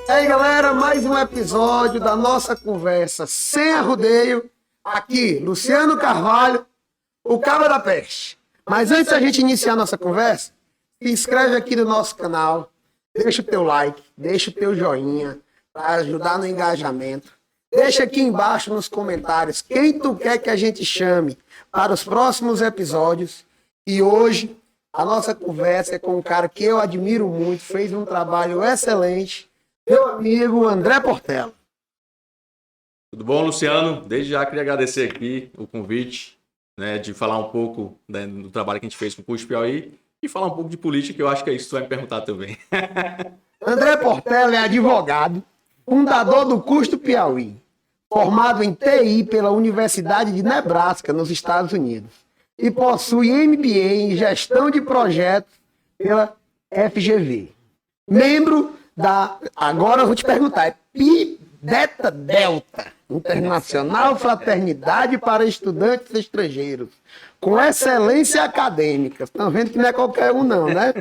E aí, galera, mais um episódio da nossa conversa sem arrudeio. Aqui, Luciano Carvalho, o Cabo da Peste. Mas antes da gente iniciar a nossa conversa, se inscreve aqui no nosso canal, deixa o teu like, deixa o teu joinha para ajudar no engajamento. Deixa aqui embaixo nos comentários quem tu quer que a gente chame para os próximos episódios. E hoje a nossa conversa é com um cara que eu admiro muito, fez um trabalho excelente, meu amigo André Portela. Tudo bom, Luciano? Desde já queria agradecer aqui o convite, né, de falar um pouco, né, do trabalho que a gente fez com o CUSP Piauí e falar um pouco de política, que eu acho que é isso que tu vai me perguntar também. André Portela é advogado, fundador do CUSP Piauí, formado em TI pela Universidade de Nebraska, nos Estados Unidos, e possui MBA em Gestão de Projetos pela FGV. Membro da, agora eu vou te perguntar, é Pi Beta Delta, Internacional Fraternidade para Estudantes Estrangeiros, com excelência acadêmica. Estão vendo que não é qualquer um não, né?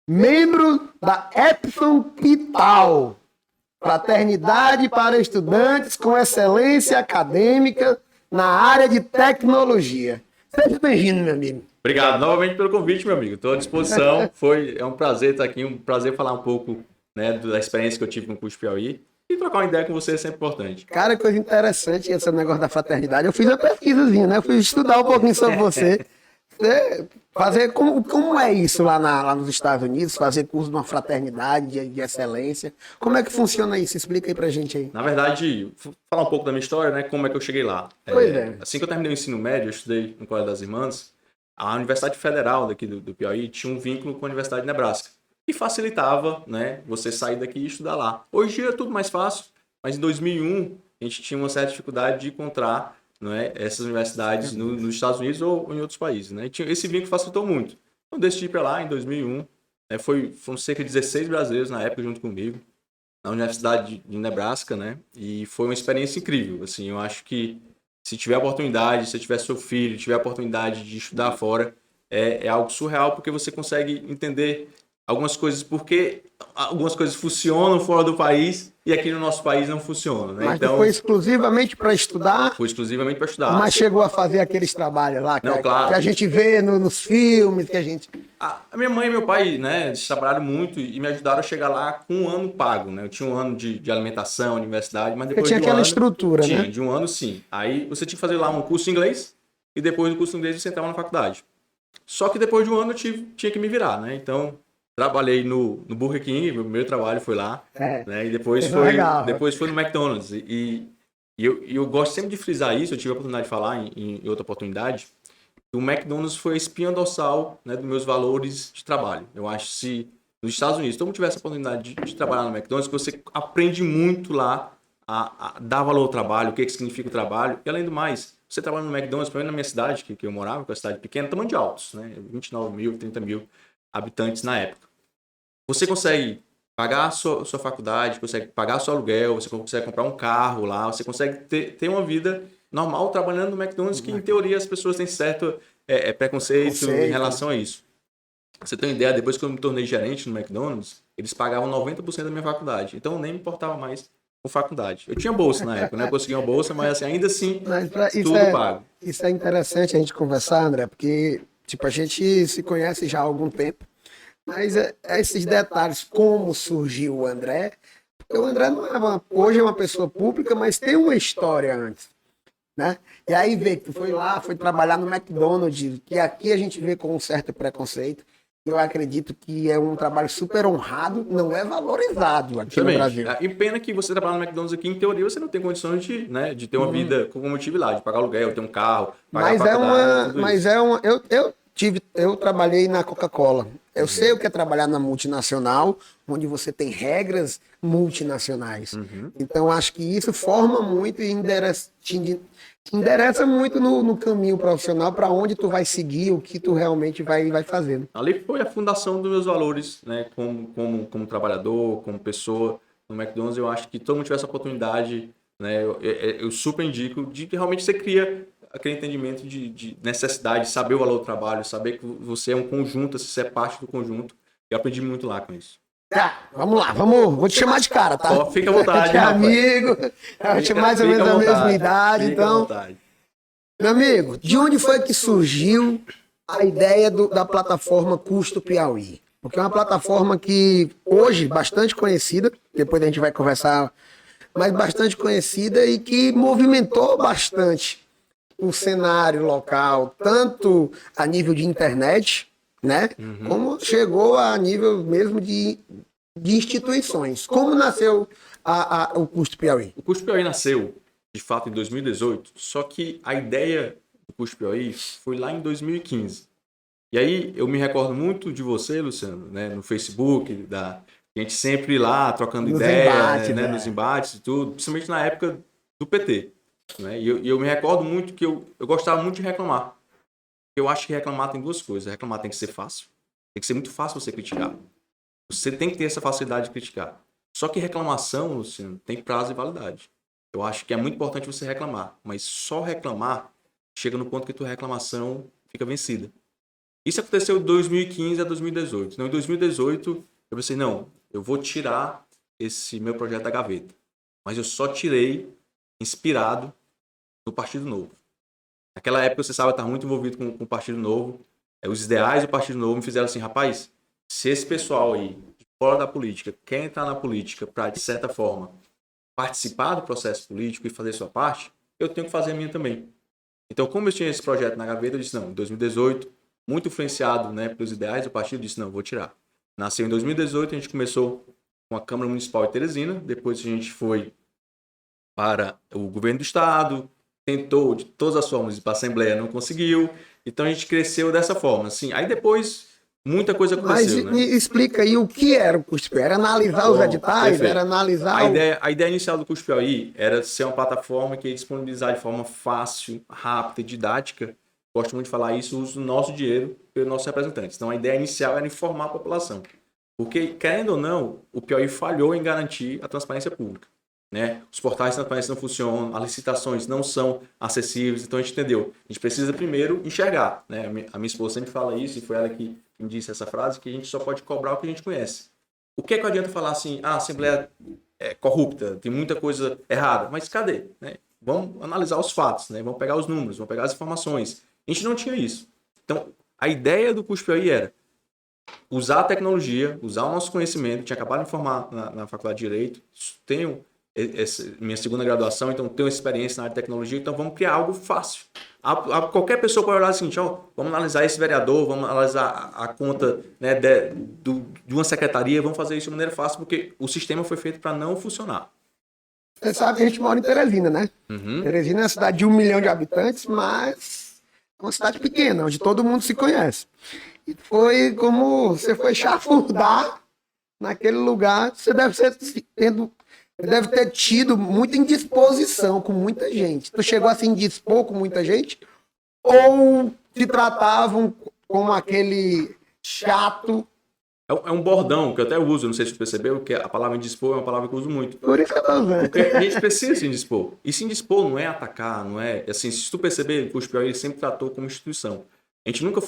Membro da Epson Pital, Fraternidade para Estudantes com excelência acadêmica na área de tecnologia. Seja bem-vindo, meu amigo. Obrigado novamente pelo convite, meu amigo. Estou à disposição. É um prazer estar aqui, um prazer falar um pouco, né, da experiência que eu tive com o CUSP Piauí. E trocar uma ideia com você é sempre importante. Cara, coisa interessante esse negócio da fraternidade. Eu fiz uma pesquisazinha, né? Eu fui estudar um pouquinho sobre você. Fazer como é isso lá nos Estados Unidos, fazer curso de uma fraternidade de excelência. Como é que funciona isso? Explica aí pra gente aí. Na verdade, vou falar um pouco da minha história, né? Como é que eu cheguei lá. Pois é. Assim que eu terminei o ensino médio, eu estudei no Colégio das Irmãs. A Universidade Federal daqui do Piauí tinha um vínculo com a Universidade de Nebraska, que facilitava, né, você sair daqui e estudar lá. Hoje em dia é tudo mais fácil, mas em 2001 a gente tinha uma certa dificuldade de encontrar, né, essas universidades nos Estados Unidos ou em outros países. Né? Esse vínculo facilitou muito. Então, decidi ir para lá em 2001. Né, foram cerca de 16 brasileiros na época junto comigo, na Universidade de Nebraska, né? E foi uma experiência incrível. Assim, eu acho que se tiver oportunidade, se tiver seu filho, tiver a oportunidade de estudar fora, é algo surreal, porque você consegue entender algumas coisas, porque algumas coisas funcionam fora do país e aqui no nosso país não funcionam. Né? Mas então, foi exclusivamente para estudar? Foi exclusivamente para estudar. Mas chegou a fazer aqueles trabalhos lá não, claro. Que a gente vê nos filmes, que a gente... A minha mãe e meu pai, né, eles trabalharam muito e me ajudaram a chegar lá com um ano pago. Né? Eu tinha um ano de alimentação, universidade, mas depois tinha de um aquela ano, estrutura, tinha, né? De um ano, sim. Aí você tinha que fazer lá um curso de inglês e depois do curso de inglês você entrava na faculdade. Só que depois de um ano eu tinha que me virar, né? Então, trabalhei no Burger King, meu primeiro trabalho foi lá, né? E depois foi no McDonald's. E eu gosto sempre de frisar isso, eu tive a oportunidade de falar em outra oportunidade, que o McDonald's foi a espinha dorsal, né, dos meus valores de trabalho. Eu acho que se nos Estados Unidos todo mundo tivesse a oportunidade de trabalhar no McDonald's, que você aprende muito lá a dar valor ao trabalho, o que significa o trabalho, e além do mais, você trabalha no McDonald's, pelo menos na minha cidade, que eu morava, que é uma cidade pequena, tamanho de Altos, né? 29 mil, 30 mil habitantes na época. Você consegue pagar a sua faculdade, consegue pagar o seu aluguel, você consegue comprar um carro lá, você consegue ter uma vida normal trabalhando no McDonald's, que em teoria as pessoas têm certo preconceito em relação a isso. Você tem uma ideia, depois que eu me tornei gerente no McDonald's, eles pagavam 90% da minha faculdade, então nem me importava mais com faculdade. Eu tinha bolsa na época, né? Eu consegui uma bolsa, mas assim, ainda assim, tudo pago. Isso é interessante a gente conversar, André, porque tipo, a gente se conhece já há algum tempo, mas esses detalhes, como surgiu o André, porque o André não hoje é uma pessoa pública, mas tem uma história antes, né? E aí vê que tu foi trabalhar no McDonald's, que aqui a gente vê com um certo preconceito. Eu acredito que é um trabalho super honrado, não é valorizado aqui no Brasil. E pena que você trabalha no McDonald's aqui, em teoria, você não tem condições de ter uma vida como eu tive lá, de pagar aluguel, ter um carro, pagar a faculdade, eu trabalhei na Coca-Cola. Eu sei o que é trabalhar na multinacional, onde você tem regras multinacionais. Então, acho que isso forma muito e te endereça muito no caminho profissional para onde tu vai seguir, o que tu realmente vai fazendo. Ali foi a fundação dos meus valores, né? Como trabalhador, como pessoa no McDonald's. Eu acho que todo mundo tiver essa oportunidade, né? Eu super indico de que realmente você cria aquele entendimento de necessidade, saber o valor do trabalho, saber que você é um conjunto, você é parte do conjunto. Eu aprendi muito lá com isso. Tá, vamos lá, vou te chamar de cara, tá? Ó, fica à vontade, Que é rapaz. amigo, a gente é mais ou Fica menos à da mesma vontade, idade, fica à então... vontade. Meu amigo, de onde foi que surgiu a ideia da plataforma Custo Piauí? Porque é uma plataforma que hoje bastante conhecida, depois a gente vai conversar, mas bastante conhecida e que movimentou bastante o cenário local, tanto a nível de internet, né? Como chegou a nível mesmo de instituições. Como nasceu o Custo Piauí? O Custo Piauí nasceu, de fato, em 2018, só que a ideia do Custo Piauí foi lá em 2015. E aí eu me recordo muito de você, Luciano, né, no Facebook, a gente sempre lá trocando Nos ideia, embates, né, né? nos embates e tudo, principalmente na época do PT. Né? E eu me recordo muito que eu gostava muito de reclamar. Eu acho que reclamar tem duas coisas. Reclamar tem que ser fácil. Tem que ser muito fácil você criticar. Você tem que ter essa facilidade de criticar. Só que reclamação, Luciano, tem prazo e validade. Eu acho que é muito importante você reclamar, mas só reclamar chega no ponto que tua reclamação fica vencida. Isso aconteceu de 2015 a 2018. Então, em 2018, eu pensei, não, eu vou tirar esse meu projeto da gaveta. Mas eu só tirei inspirado no Partido Novo. Naquela época, você sabe, eu estava muito envolvido com o Partido Novo. Os ideais do Partido Novo me fizeram assim, rapaz, se esse pessoal aí, fora da política, quer entrar na política para, de certa forma, participar do processo político e fazer sua parte, eu tenho que fazer a minha também. Então, como eu tinha esse projeto na gaveta, eu disse, não, em 2018, muito influenciado, né, pelos ideais do partido, eu disse, não, vou tirar. Nasceu em 2018, a gente começou com a Câmara Municipal de Teresina, depois a gente foi para o governo do estado, tentou de todas as formas ir para a Assembleia, não conseguiu, então a gente cresceu dessa forma, assim. Aí depois, muita coisa Mas aconteceu, me né? explica aí o que era o Custo Piauí. Era analisar os Bom, editais, perfeito. era analisar A ideia inicial do Custo Piauí era ser uma plataforma que ia disponibilizar de forma fácil, rápida e didática. Gosto muito de falar isso, o uso do nosso dinheiro pelos nossos representantes. Então, a ideia inicial era informar a população. Porque, querendo ou não, o Piauí falhou em garantir a transparência pública. Né? Os portais de transparência não funcionam, as licitações não são acessíveis, então a gente entendeu. A gente precisa primeiro enxergar. Né? A minha esposa sempre fala isso, e foi ela que me disse essa frase, que a gente só pode cobrar o que a gente conhece. O que é que adianta falar assim, a Assembleia é corrupta, tem muita coisa errada, mas cadê? Né? Vamos analisar os fatos, né? Vamos pegar os números, vamos pegar as informações. A gente não tinha isso. Então, a ideia do Custo Piauí era usar a tecnologia, usar o nosso conhecimento. Tinha acabado de formar na Faculdade de Direito, tenho minha segunda graduação, então tenho experiência na área de tecnologia, então vamos criar algo fácil. Qualquer pessoa pode olhar assim, ó, vamos analisar esse vereador, vamos analisar a conta, né, de uma secretaria, vamos fazer isso de maneira fácil, porque o sistema foi feito para não funcionar. Você sabe que a gente mora em Teresina, né? Uhum. Teresina é uma cidade de 1 milhão de habitantes, mas é uma cidade pequena, onde todo mundo se conhece. E foi como você foi chafurdar naquele lugar, você deve ter tido muita indisposição com muita gente. Tu chegou a se indispor com muita gente? Ou te tratavam como aquele chato? É um bordão que eu até uso, não sei se você percebeu, que a palavra indispor é uma palavra que eu uso muito. Por isso que eu tô vendo. Porque a gente precisa se indispor. E se indispor não é atacar, não é... Assim, se tu perceber, o Custo Piauí sempre tratou como instituição. A gente nunca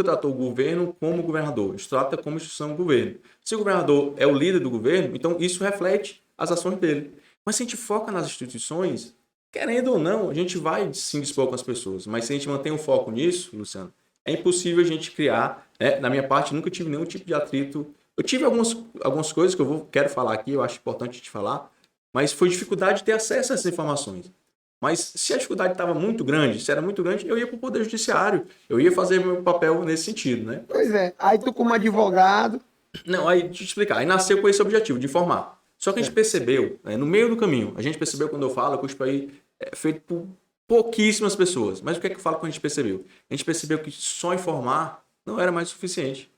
tratou o governo como governador. A gente trata como instituição do governo. Se o governador é o líder do governo, então isso reflete as ações dele. Mas se a gente foca nas instituições, querendo ou não, a gente vai se indispor com as pessoas. Mas se a gente mantém o foco nisso, Luciano, é impossível a gente criar, né? Na minha parte, nunca tive nenhum tipo de atrito. Eu tive algumas coisas que quero falar aqui, eu acho importante te falar, mas foi dificuldade de ter acesso a essas informações. Mas se a dificuldade estava muito grande, se era muito grande, eu ia para o Poder Judiciário, eu ia fazer meu papel nesse sentido, né? Pois é, aí tu como advogado... Não, aí, deixa eu te explicar, aí nasceu com esse objetivo, de informar. Só que a gente percebeu, né, no meio do caminho, a gente percebeu quando eu falo que o Custo Piauí é feito por pouquíssimas pessoas. Mas o que é que eu falo quando a gente percebeu? A gente percebeu que só informar não era mais suficiente.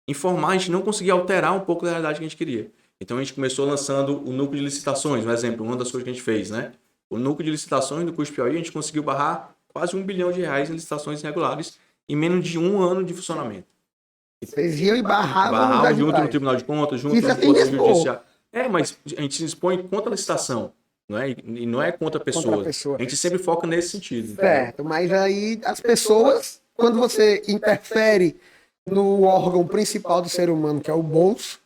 Informar, a gente não conseguia alterar um pouco da realidade que a gente queria. Então a gente começou lançando o núcleo de licitações, um exemplo, uma das coisas que a gente fez, né? O núcleo de licitações do Custo Piauí, a gente conseguiu barrar quase R$1 bilhão em licitações irregulares em menos de 1 ano de funcionamento. Vocês iam e barravam Barrar os junto no editais. Tribunal de Contas, junto Isso no é se Poder indispor. Judiciário. Mas a gente se expõe contra a licitação, não é? E não é contra a pessoa. Contra a pessoa. A gente sempre foca nesse sentido. Certo, mas aí as pessoas, quando você interfere no órgão principal do ser humano, que é o bolso,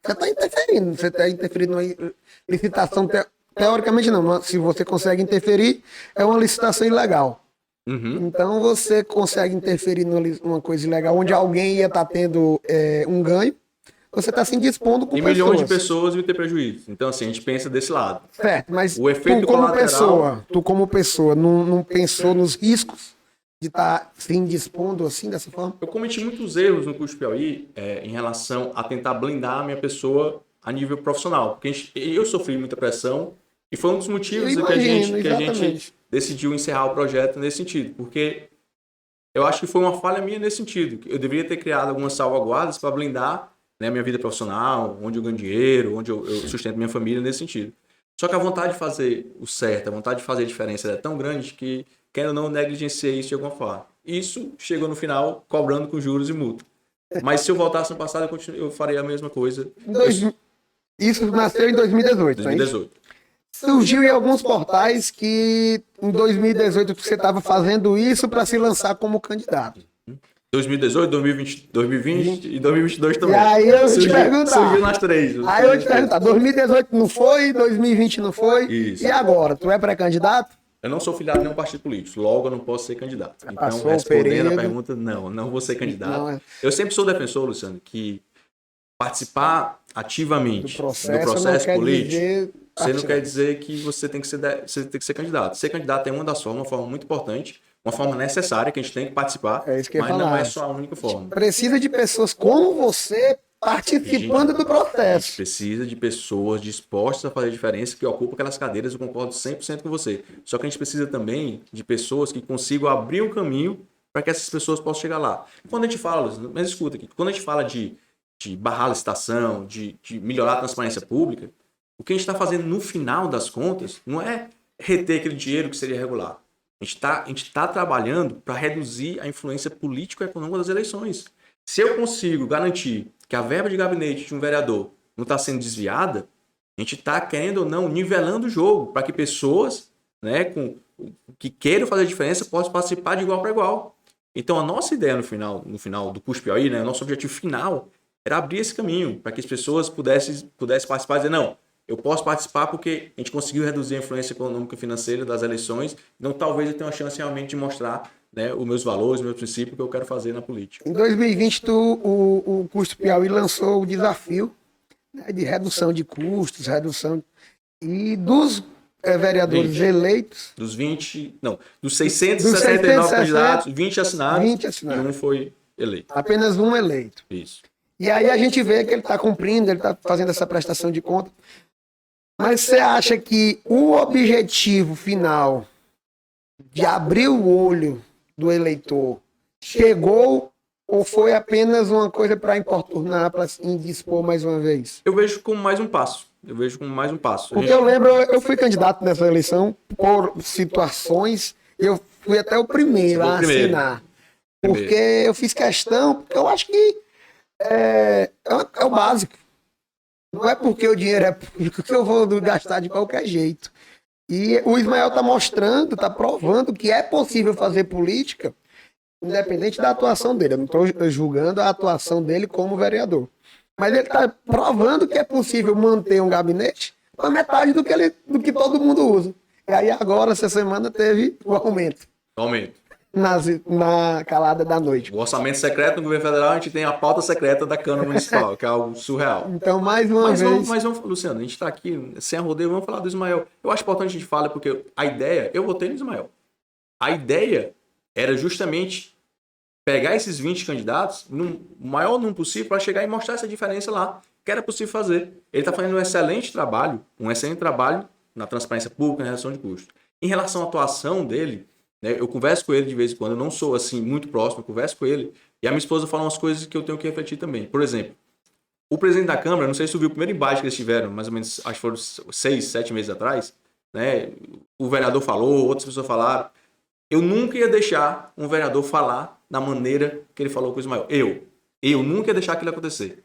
Você está interferindo numa licitação, teoricamente não, mas se você consegue interferir, é uma licitação ilegal. Uhum. Então você consegue interferir numa coisa ilegal, onde alguém ia estar tendo um ganho, você está se indispondo com E pessoas. milhões de pessoas iam ter prejuízo. Então, assim, a gente pensa desse lado. Certo, mas O efeito tu como colateral- pessoa, não pensou nos riscos de estar se indispondo assim, dessa forma? Eu cometi muitos erros no curso Piauí em relação a tentar blindar a minha pessoa a nível profissional. Porque eu sofri muita pressão e foi um dos motivos Eu que a imagino, gente exatamente. decidiu encerrar o projeto nesse sentido. Porque eu acho que foi uma falha minha nesse sentido. Eu deveria ter criado algumas salvaguardas para blindar, né, minha vida profissional, onde eu ganho dinheiro, onde eu sustento minha família nesse sentido. Só que a vontade de fazer o certo, a vontade de fazer a diferença é tão grande que, querendo ou não, negligenciei isso de alguma forma. Isso chegou no final cobrando com juros e multa. Mas se eu voltasse no passado, eu faria a mesma coisa. Isso nasceu em 2018, não é isso? 2018. Surgiu em alguns portais que em 2018 você estava fazendo isso para se lançar como candidato. 2018, 2020 e 2022 também. E aí eu te perguntar. Surgiu nas três. Aí eu vou te perguntar, 2018 não foi, 2020 não foi, Isso. e agora? Tu é pré-candidato? Eu não sou filiado a nenhum partido político, logo eu não posso ser candidato. Então, Passou o respondendo período. a pergunta, não vou ser candidato. Não é. Eu sempre sou defensor, Luciano, que participar ativamente Do processo não quer político, dizer você não partidário. quer dizer que você tem que ser candidato. Ser candidato é uma das formas, uma forma muito importante, uma forma necessária que a gente tem que participar, É isso que eu ia mas não falar. é só a única forma. Precisa de pessoas como você participando do A gente processo. precisa de pessoas dispostas a fazer diferença, que ocupam aquelas cadeiras, eu concordo 100% com você. Só que a gente precisa também de pessoas que consigam abrir um caminho para que essas pessoas possam chegar lá. Quando a gente fala, mas escuta aqui, quando a gente fala de barrar a licitação, de melhorar a transparência pública, o que a gente está fazendo no final das contas não é reter aquele dinheiro que seria regular. A gente tá trabalhando para reduzir a influência político-econômica das eleições. Se eu consigo garantir que a verba de gabinete de um vereador não está sendo desviada, a gente está, querendo ou não, nivelando o jogo para que pessoas, né, que queiram fazer diferença possam participar de igual para igual. Então, a nossa ideia no final do curso Piauí, né, nosso objetivo final era abrir esse caminho para que as pessoas pudessem participar e dizer, não, eu posso participar porque a gente conseguiu reduzir a influência econômica e financeira das eleições, então talvez eu tenha uma chance realmente de mostrar, né, os meus valores, os meus princípios que eu quero fazer na política. Em 2020, o curso Piauí lançou o desafio, né, de redução de custos, e dos vereadores 20. eleitos, Dos 669 candidatos, 20 assinados, 20 assinados. e um foi eleito. apenas um eleito. Isso. E aí a gente vê que ele está cumprindo, ele está fazendo essa prestação de conta. Mas você acha que o objetivo final de abrir o olho do eleitor chegou ou foi apenas uma coisa para importunar, para se indispor mais uma vez? Eu vejo como mais um passo. Porque eu lembro, eu fui candidato nessa eleição por situações, eu fui até o primeiro a assinar. Porque eu fiz questão, porque eu acho que é o básico. Não é porque o dinheiro é público que eu vou gastar de qualquer jeito. E o Ismael está mostrando, está provando que é possível fazer política independente da atuação dele. Eu não estou julgando a atuação dele como vereador. Mas ele está provando que é possível manter um gabinete com a metade do que todo mundo usa. E aí agora, essa semana, teve o aumento. Na calada da noite. O orçamento secreto no governo federal, a gente tem a pauta secreta da Câmara Municipal, que é algo surreal. Então, mais uma vez... Mas vamos, Luciano, a gente está aqui sem rodeio, vamos falar do Ismael. Eu acho importante a gente falar, porque a ideia, eu votei no Ismael. A ideia era justamente pegar esses 20 candidatos no maior número possível para chegar e mostrar essa diferença lá, que era possível fazer. Ele está fazendo um excelente trabalho na transparência pública, na redução de custos. Em relação à atuação dele, né, eu converso com ele de vez em quando, eu não sou assim muito próximo, eu converso com ele, e a minha esposa fala umas coisas que eu tenho que refletir também. Por exemplo, o presidente da Câmara, não sei se tu viu o primeiro embate que eles tiveram, mais ou menos, acho que foram 6, 7 meses atrás, né, o vereador falou, outras pessoas falaram. Eu nunca ia deixar um vereador falar da maneira que ele falou com o Ismael. Eu nunca ia deixar aquilo acontecer.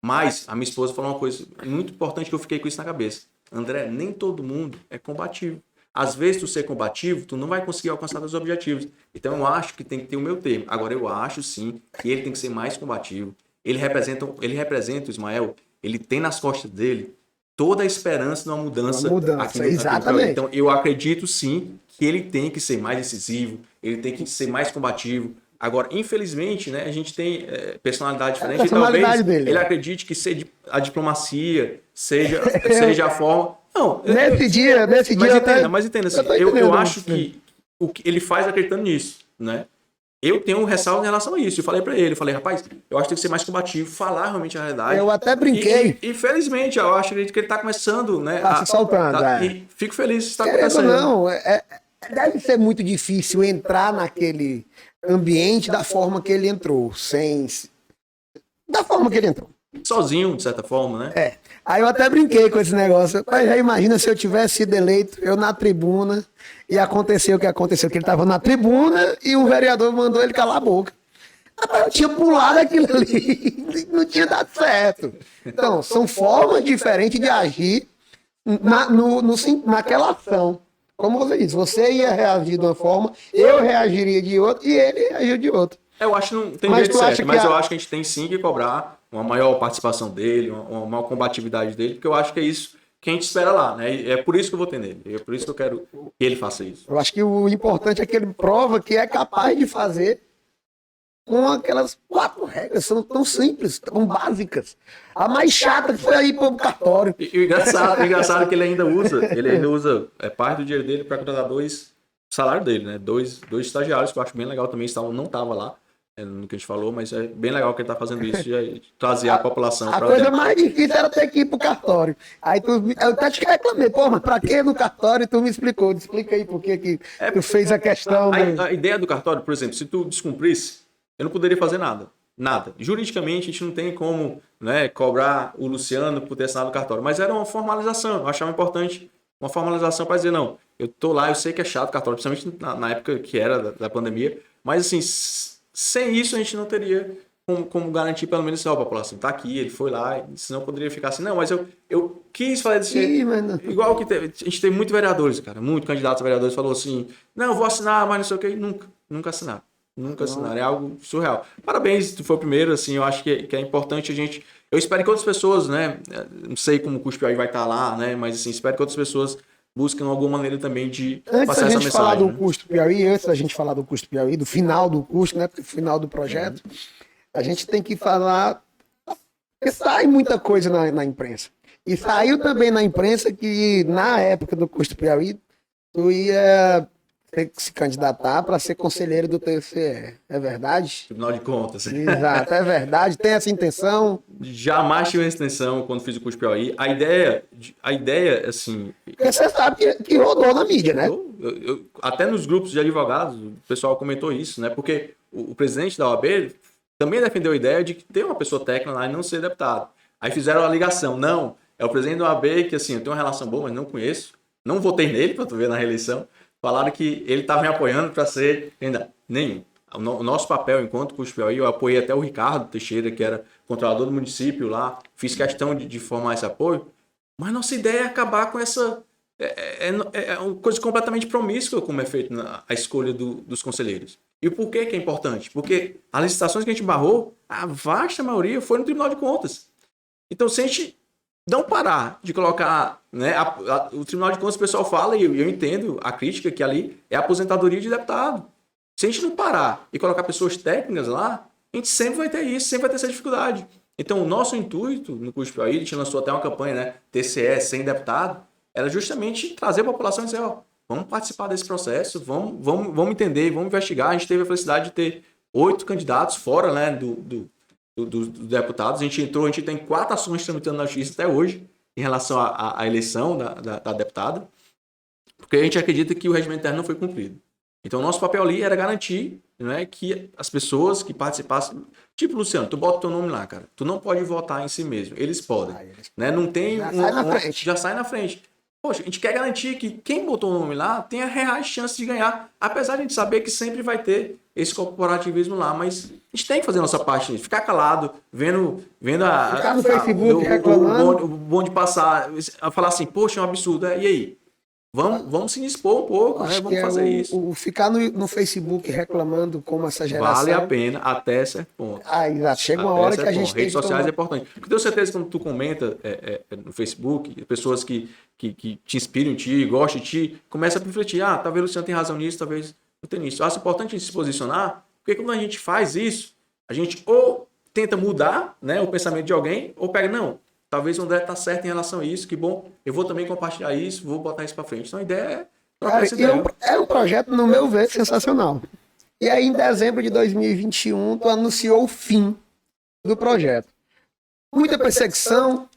Mas a minha esposa falou uma coisa muito importante que eu fiquei com isso na cabeça. André, nem todo mundo é combativo. Às vezes, tu ser combativo, tu não vai conseguir alcançar os objetivos. Então, eu acho que tem que ter o meu termo. Agora, eu acho, sim, que ele tem que ser mais combativo. Ele representa o Ismael, ele tem nas costas dele toda a esperança de uma mudança, aqui no exatamente. Então, eu acredito sim que ele tem que ser mais decisivo, ele tem que ser mais combativo. Agora, infelizmente, né, a gente tem personalidade diferente. Personalidade e talvez dele. ele acredite que a diplomacia seja a forma. Não, nesse dia. Mas entenda assim, eu acho que o que ele faz acreditando nisso, né? Eu tenho um ressalvo em relação a isso. Eu falei pra ele, rapaz, eu acho que tem que ser mais combativo, falar realmente a realidade. Eu até brinquei. E felizmente, eu acho que ele tá começando, né? Tá se soltando, E fico feliz que isso tá Querendo acontecendo. Não, deve ser muito difícil entrar naquele ambiente da forma que ele entrou, da forma que ele entrou. Sozinho, de certa forma, né? Aí eu até brinquei com esse negócio. Mas já imagina se eu tivesse sido eleito, eu na tribuna, e aconteceu o que aconteceu, que ele estava na tribuna e um vereador mandou ele calar a boca. Eu tinha pulado aquilo ali, não tinha dado certo. Então, são formas diferentes de agir naquela ação. Como você disse, você ia reagir de uma forma, eu reagiria de outra e ele reagiu de outra. Eu acho que não tem jeito certo, mas eu acho que a gente tem sim que cobrar uma maior participação dele, uma maior combatividade dele, porque eu acho que é isso que a gente espera lá, né? E é por isso que eu votei nele, é por isso que eu quero que ele faça isso. Eu acho que o importante é que ele prova que é capaz de fazer com aquelas 4 regras, são tão simples, tão básicas. A mais chata que foi aí pro cartório. E o engraçado é que ele ainda usa parte do dinheiro dele para contratar salário dele, né? Dois estagiários, que eu acho bem legal também, não estava lá no que a gente falou, mas é bem legal que ele está fazendo isso de trazer a população para coisa mais difícil era ter que ir pro cartório. Aí eu até te reclamei, mas para que no cartório? Tu me explicou, explica aí por que tu fez a questão. A ideia do cartório, por exemplo, se tu descumprisse, eu não poderia fazer nada. Nada. Juridicamente, a gente não tem como, né, cobrar o Luciano por ter assinado o cartório, mas era uma formalização, eu achava importante uma formalização para dizer, não, eu tô lá, eu sei que é chato o cartório, principalmente na época que era da pandemia, mas assim, sem isso a gente não teria como garantir pelo menos a população. Tá aqui, ele foi lá, senão poderia ficar assim, não, mas eu quis fazer desse jeito. Igual que a gente tem muitos vereadores, cara, muitos candidatos a vereadores falou assim, não, eu vou assinar, mas não sei o que, nunca assinaram. Nunca assinaram, é algo surreal. Parabéns, tu foi o primeiro, assim, eu acho que é importante a gente... Eu espero que outras pessoas, né, não sei como o Cuspe aí vai estar lá, né, mas assim, espero que outras pessoas busquem alguma maneira também de passar essa mensagem. Antes da gente falar do Custo Piauí, antes da gente falar do Custo Piauí, do final do custo, né, final do projeto, a gente tem que falar... Porque sai muita coisa na imprensa. E saiu também na imprensa que, na época do Custo Piauí, tu ia... ter que se candidatar para ser conselheiro do TCE. É verdade? Tribunal de Contas. Exato, é verdade. Tem essa intenção? Jamais tive essa intenção quando fiz o curso Piauí. A ideia, assim... Porque você sabe que rodou na mídia, né? Até nos grupos de advogados, o pessoal comentou isso, né? Porque o presidente da OAB também defendeu a ideia de ter uma pessoa técnica lá e não ser deputado. Aí fizeram a ligação. Não, é o presidente da OAB que, assim, eu tenho uma relação boa, mas não conheço. Não votei nele, para tu ver na reeleição. Falaram que ele estava me apoiando para ser ainda nenhum. O nosso papel enquanto Cuspe Piauí, eu apoiei até o Ricardo Teixeira, que era controlador do município lá, fiz questão de formar esse apoio, mas nossa ideia é acabar com essa... É uma coisa completamente promíscua como é feita a escolha dos conselheiros. E por que é importante? Porque as licitações que a gente barrou, a vasta maioria foi no Tribunal de Contas. Então, se a gente não parar de colocar, né, o Tribunal de Contas, o pessoal fala, e eu entendo a crítica que ali é a aposentadoria de deputado. Se a gente não parar e colocar pessoas técnicas lá, a gente sempre vai ter isso, sempre vai ter essa dificuldade. Então, o nosso intuito no Cuspe Piauí, a gente lançou até uma campanha, né, TCE sem deputado, era justamente trazer a população e dizer, ó, vamos participar desse processo, vamos entender, vamos investigar. A gente teve a felicidade de ter 8 candidatos fora, né, dos deputados. A gente tem 4 ações tramitando na justiça até hoje em relação à eleição da deputada, porque a gente acredita que o regimento interno não foi cumprido. Então, o nosso papel ali era garantir, né, que as pessoas que participassem... Tipo, Luciano, tu bota o teu nome lá, cara. Tu não pode votar em si mesmo. Eles podem. Né? Não tem... Já sai na frente. Poxa, a gente quer garantir que quem botou o nome lá tenha reais chances de ganhar. Apesar de a gente saber que sempre vai ter esse corporativismo lá. Mas a gente tem que fazer a nossa parte nisso. Ficar calado, vendo ficar no Facebook reclamando. O bonde passar, falar assim, poxa, é um absurdo. E aí? Vamos se expor um pouco, né? Acho que Vamos é fazer isso. ficar no Facebook reclamando como essa geração. Vale a pena até certo ponto. Exato. Chega uma Até hora que certo a gente ponto. tem Redes que sociais tomar... é importante. Porque tenho certeza que quando tu comenta no Facebook, pessoas que te inspiram em ti, gostam de ti, começa a refletir, talvez o Luciano tem razão nisso, talvez não tenha nisso. Eu acho importante a gente se posicionar, porque quando a gente faz isso, a gente ou tenta mudar, né, o pensamento de alguém, ou pega, não, talvez o André tá certo em relação a isso, que bom, eu vou também compartilhar isso, vou botar isso para frente. Então a ideia é trocar essa ideia. É um projeto, no meu ver, sensacional. E aí, em dezembro de 2021, tu anunciou o fim do projeto. Muita perseguição,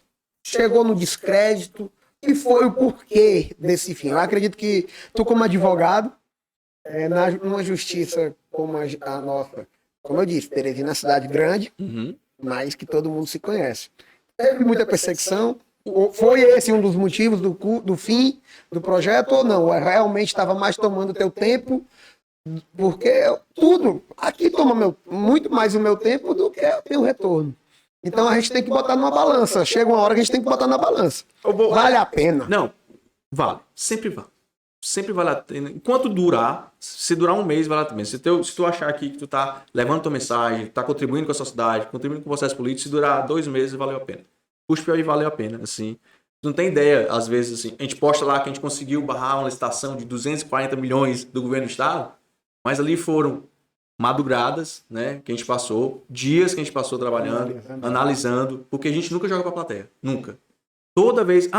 chegou no descrédito, e foi o porquê desse fim. Eu acredito que tu, como advogado, numa justiça como a nossa, como eu disse, Teresina é uma cidade grande, mas que todo mundo se conhece. Teve muita perseguição. Foi esse um dos motivos do fim do projeto ou não? Realmente estava mais tomando teu tempo? Porque tudo aqui toma muito mais o meu tempo do que o teu retorno. Então a gente tem que botar numa balança. Chega uma hora que a gente tem que botar na balança. Vale a pena? Não, vale. Sempre vale. Sempre vale a pena. Enquanto durar, se durar um mês, vale a pena. Se tu achar aqui que tu tá levando tua mensagem, tá contribuindo com a sociedade, contribuindo com o processo político, se durar 2 meses, valeu a pena. Puxa, Piauí valeu a pena, assim. Tu não tem ideia, às vezes, assim, a gente posta lá que a gente conseguiu barrar uma licitação de 240 milhões do governo do estado, mas ali foram madrugadas, né, que a gente passou, dias que a gente passou trabalhando, analisando, porque a gente nunca joga pra plateia, nunca. Toda vez,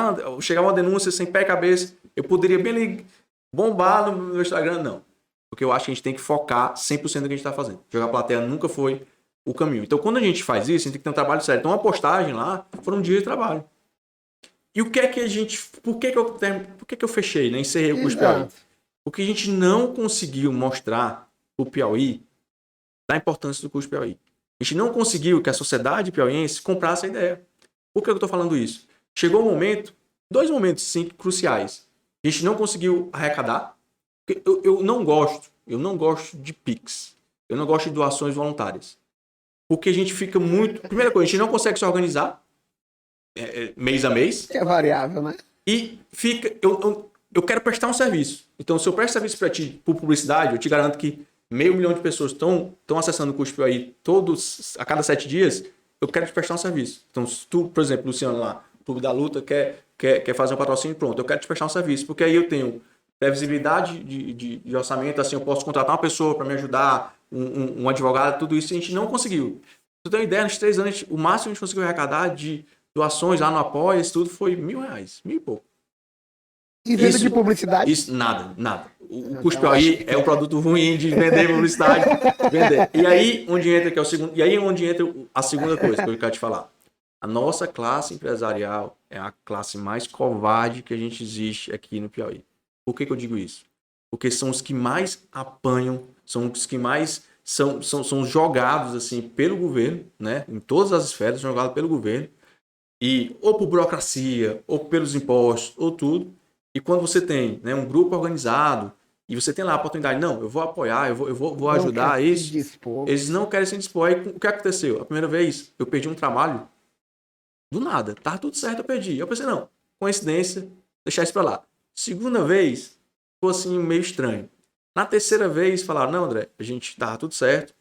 chegava uma denúncia sem pé e cabeça, eu poderia bem ali bombar no meu Instagram, não. Porque eu acho que a gente tem que focar 100% no que a gente está fazendo. Jogar plateia nunca foi o caminho. Então, quando a gente faz isso, a gente tem que ter um trabalho sério. Então, uma postagem lá foram dias de trabalho. E o que é que a gente... Por que que eu fechei, né? Encerrei o curso Piauí? Porque a gente não conseguiu mostrar o Piauí da importância do curso Piauí. A gente não conseguiu que a sociedade piauiense comprasse a ideia. Por que eu estou falando isso? Chegou um momento, 2 momentos, sim, cruciais. A gente não conseguiu arrecadar. Eu não gosto de Pix. Eu não gosto de doações voluntárias. Porque a gente fica muito... Primeira coisa, a gente não consegue se organizar mês a mês. É variável, né? E fica... Eu quero prestar um serviço. Então, se eu presto serviço para ti por publicidade, eu te garanto que 500 mil de pessoas estão acessando o curso Piauí a cada 7 dias, eu quero te prestar um serviço. Então, se tu, por exemplo, Luciano lá, Clube da Luta, quer fazer um patrocínio, pronto, eu quero te prestar um serviço, porque aí eu tenho previsibilidade de orçamento, assim, eu posso contratar uma pessoa para me ajudar, um advogado, tudo isso, a gente não conseguiu. Tu tem uma ideia, nos 3 anos, o máximo que a gente conseguiu arrecadar de doações lá no Apoia, isso tudo foi R$1.000, 1.000 e pouco. E venda de publicidade? Isso, nada. O curso Piauí é um produto ruim de vender publicidade, vender. E aí, onde entra, que é o segundo, e aí onde entra a segunda coisa que eu quero te falar. A nossa classe empresarial é a classe mais covarde que a gente existe aqui no Piauí. Por que eu digo isso? Porque são os que mais apanham, são os que mais são jogados assim pelo governo, né? Em todas as esferas, são jogados pelo governo. E ou por burocracia, ou pelos impostos, ou tudo. E quando você tem, né, um grupo organizado, e você tem lá a oportunidade, não, eu vou apoiar, eu vou ajudar isso. Eles não querem se dispor. Aí o que aconteceu? A primeira vez, eu perdi um trabalho do nada. Tava tudo certo, eu perdi. Eu pensei, não, coincidência, deixar isso pra lá. Segunda vez, ficou assim meio estranho. Na terceira vez, falaram, não, André, a gente tava tudo certo,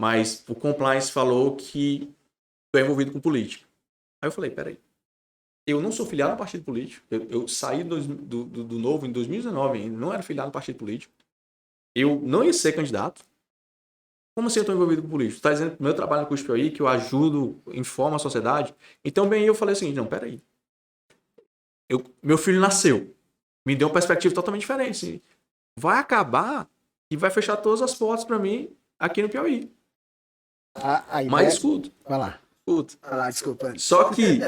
mas o compliance falou que tô envolvido com política. Aí eu falei, peraí. Eu não sou filiado a partido político. Eu saí do Novo em 2019 ainda. Não era filiado a partido político. Eu não ia ser candidato. Como assim eu estou envolvido com político? Está dizendo que meu trabalho no curso Piauí, que eu ajudo, informo a sociedade. Então, bem, eu falei assim, não, peraí. Meu filho nasceu. Me deu uma perspectiva totalmente diferente. Assim, vai acabar e vai fechar todas as portas para mim aqui no Piauí. Mas escuta. Vai lá. Escuta. Vai lá, desculpa. Só que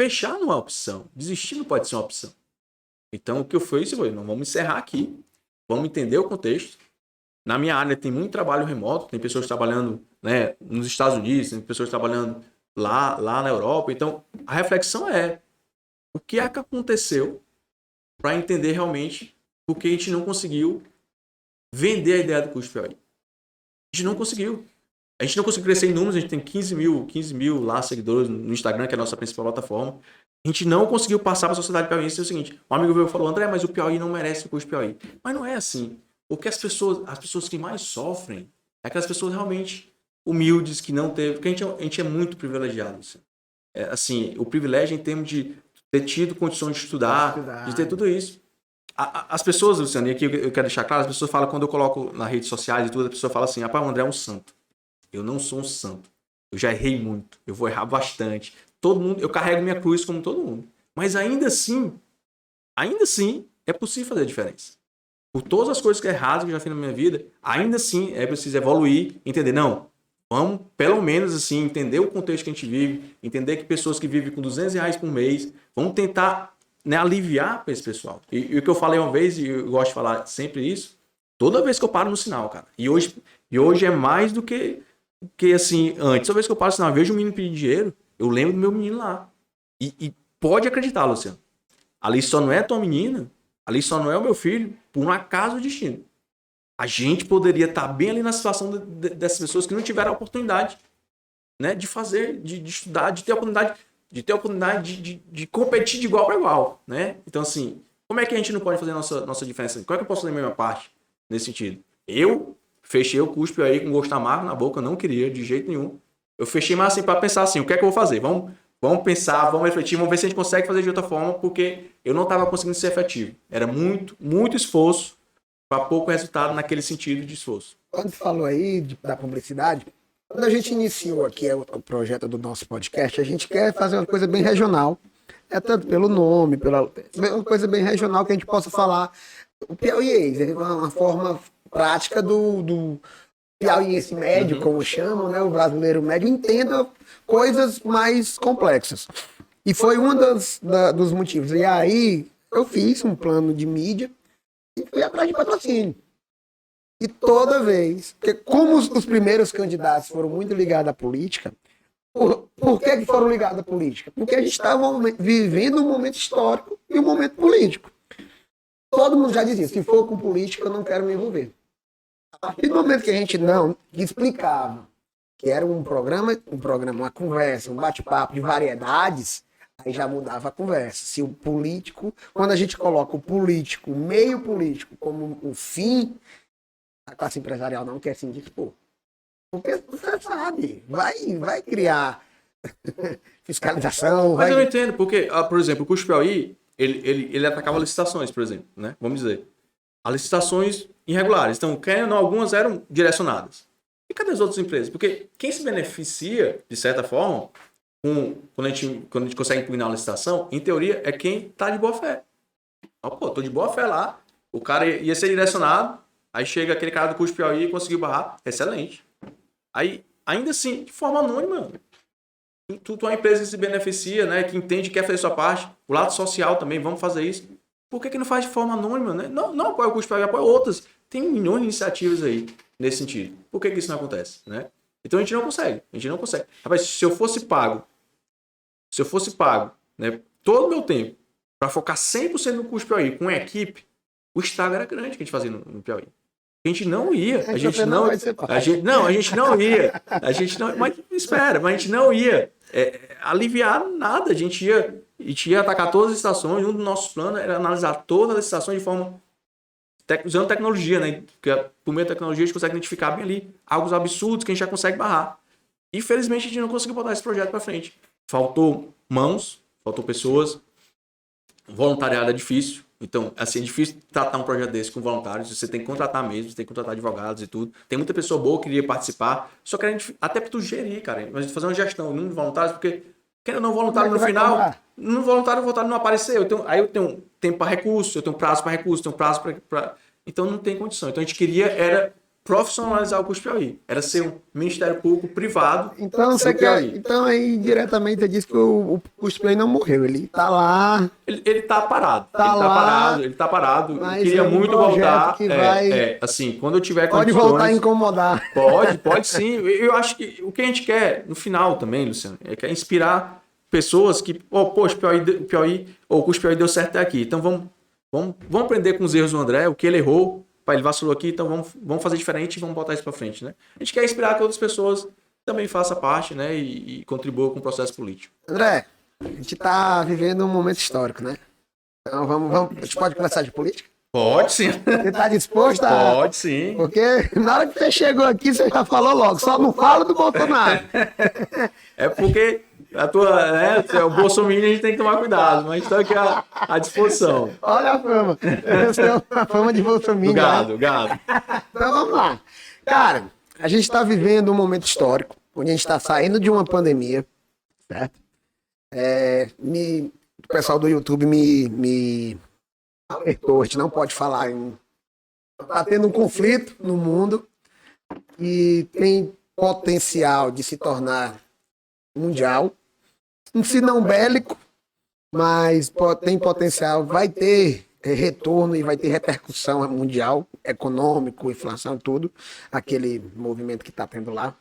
fechar não é uma opção. Desistir não pode ser uma opção. Então, o que eu fiz foi, não, vamos encerrar aqui. Vamos entender o contexto. Na minha área tem muito trabalho remoto. Tem pessoas trabalhando, né, nos Estados Unidos, tem pessoas trabalhando lá na Europa. Então, a reflexão é o que é que aconteceu para entender realmente por que a gente não conseguiu vender a ideia do curso Piauí. A gente não conseguiu. A gente não conseguiu crescer em números, a gente tem 15 mil lá seguidores no Instagram, que é a nossa principal plataforma. A gente não conseguiu passar para a sociedade piauiense o seguinte, um amigo meu falou, André, mas o Piauí não merece o curso de Piauí. Mas não é assim. Porque as pessoas que mais sofrem é aquelas pessoas realmente humildes, que não teve... Porque a gente é muito privilegiado. Assim. Assim, o privilégio em termos de ter tido condições de estudar, de ter tudo isso. As pessoas, Luciano, e aqui eu quero deixar claro, as pessoas falam, quando eu coloco nas redes sociais e tudo, a pessoa fala assim, rapaz, o André é um santo. Eu não sou um santo. Eu já errei muito. Eu vou errar bastante. Todo mundo, eu carrego minha cruz como todo mundo. Mas ainda assim, é possível fazer a diferença. Por todas as coisas que é errado que eu já fiz na minha vida, ainda assim é preciso evoluir, entender, não, vamos pelo menos assim, entender o contexto que a gente vive, entender que pessoas que vivem com R$ 200 por mês, vamos tentar, né, aliviar para esse pessoal. E o que eu falei uma vez, e eu gosto de falar sempre isso, toda vez que eu paro no sinal, cara, e hoje é mais do que assim, antes, toda vez que eu paro no sinal, eu vejo um menino pedir dinheiro, eu lembro do meu menino lá. E pode acreditar, Luciano, ali só não é a tua menina, ali só não é o meu filho, por um acaso do destino. A gente poderia estar bem ali na situação dessas pessoas que não tiveram a oportunidade, né, de fazer, de estudar, de ter a oportunidade de competir de igual para igual, né? Então, assim, como é que a gente não pode fazer a nossa diferença? Como é que eu posso fazer a minha parte nesse sentido? Eu fechei o cuspe aí com gosto amargo na boca, eu não queria de jeito nenhum. Eu fechei, mas assim, para pensar assim, o que é que eu vou fazer? Vamos pensar, vamos refletir, vamos ver se a gente consegue fazer de outra forma, porque eu não estava conseguindo ser efetivo. Era muito, muito esforço para pouco resultado naquele sentido de esforço. Quando falou aí da publicidade, quando a gente iniciou aqui o projeto do nosso podcast, a gente quer fazer uma coisa bem regional. É tanto pelo nome, uma coisa bem regional que a gente possa falar o piauiês, é uma forma prática do piauiense médio, como chamam, né? O brasileiro médio entenda coisas mais complexas. E foi um dos motivos. E aí eu fiz um plano de mídia e fui atrás de patrocínio. E toda vez, porque como os primeiros candidatos foram muito ligados à política, por que foram ligados à política? Porque a gente estava vivendo um momento histórico e um momento político. Todo mundo já dizia, se for com política, eu não quero me envolver. A partir do momento que a gente não explicava que era um programa, uma conversa, um bate-papo de variedades, aí já mudava a conversa. Se o político, quando a gente coloca o político, meio político, como o fim, a classe empresarial não quer se indispor. Porque você sabe, vai criar fiscalização. Mas eu não entendo, porque, por exemplo, o Custo Piauí, ele atacava licitações, por exemplo, né? Vamos dizer. As licitações irregulares. Então, querendo ou não, algumas eram direcionadas. E cadê as outras empresas? Porque quem se beneficia, de certa forma, quando a gente consegue impugnar uma licitação, em teoria, é quem está de boa fé. Então, pô, tô de boa fé lá, o cara ia ser direcionado, aí chega aquele cara do Custo Piauí e conseguiu barrar, excelente. Aí, ainda assim, de forma anônima, tu é uma empresa que se beneficia, né, que entende, quer fazer sua parte, o lado social também, vamos fazer isso. Por que não faz de forma anônima, né? Não apoia o Custo Piauí, apoia outras. Tem milhões de iniciativas aí nesse sentido. Por que isso não acontece, né? Então a gente não consegue. Rapaz, se eu fosse pago, né, todo o meu tempo para focar 100% no Custo Piauí com a equipe, o estrago era grande que a gente fazia no Piauí. A gente não ia. A gente não ia. Mas espera, mas a gente não ia aliviar nada. A gente ia atacar todas as estações. Um dos nossos planos era analisar todas as estações de forma usando tecnologia, né? Porque por meio da tecnologia a gente consegue identificar bem ali algo absurdos que a gente já consegue barrar. Infelizmente a gente não conseguiu botar esse projeto para frente. Faltou mãos, faltou pessoas. Voluntariado é difícil. Então, assim, é difícil tratar um projeto desse com voluntários. Você tem que contratar mesmo, você tem que contratar advogados e tudo. Tem muita pessoa boa que queria participar. Só que a gente, até para tu gerir, cara, mas fazer uma gestão, não de voluntários, porque quem não voluntário no final, no voluntário não aparecer. Aí eu tenho tempo para recurso, eu tenho prazo para recurso, tenho prazo para. Então não tem condição. Então a gente queria era profissionalizar o Custo Piauí. Era ser um Ministério Público privado. Então, então aí diretamente diz que o Custo Piauí não morreu. Ele está lá. Ele tá parado. Ele tá parado. Mas queria muito voltar. Vai... assim, quando eu tiver condições... Pode voltar a incomodar. Pode sim. Eu acho que o que a gente quer, no final também, Luciano, é inspirar pessoas que, poxa, o Custo Piauí deu certo até aqui. Então vamos aprender com os erros do André, o que ele errou. Ele vacilou aqui, então vamos fazer diferente e vamos botar isso para frente, né? A gente quer inspirar que outras pessoas também façam parte, né? E contribuam com o processo político. André, a gente tá vivendo um momento histórico, né? Então vamos, a gente pode conversar de política? Pode sim. Você tá disposto a... Pode sim. Porque na hora que você chegou aqui, você já falou logo, só não fala do Bolsonaro. É porque a tua, né, o Bolsonaro a gente tem que tomar cuidado, mas está aqui à disposição. Olha a fama. Essa é a fama de Bolsonaro. Do gado, gado. Então vamos lá. Cara, a gente está vivendo um momento histórico, onde a gente está saindo de uma pandemia, certo? O pessoal do YouTube me alertou, a gente não pode falar em... Está tendo um conflito no mundo que tem potencial de se tornar mundial, se não bélico, mas tem potencial, vai ter retorno e vai ter repercussão mundial, econômico, inflação, tudo, aquele movimento que está tendo lá.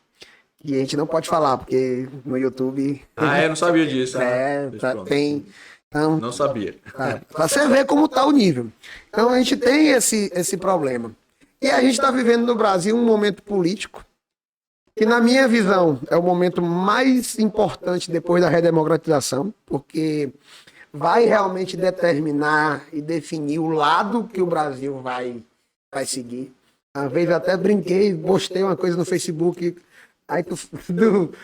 E a gente não pode falar, porque no YouTube... Eu não sabia disso. Tem... Então, não sabia. Pra você ver como tá o nível. Então a gente tem esse problema. E a gente está vivendo no Brasil um momento político que, na minha visão, é o momento mais importante depois da redemocratização, porque vai realmente determinar e definir o lado que o Brasil vai seguir. Uma vez eu até brinquei, postei uma coisa no Facebook, aí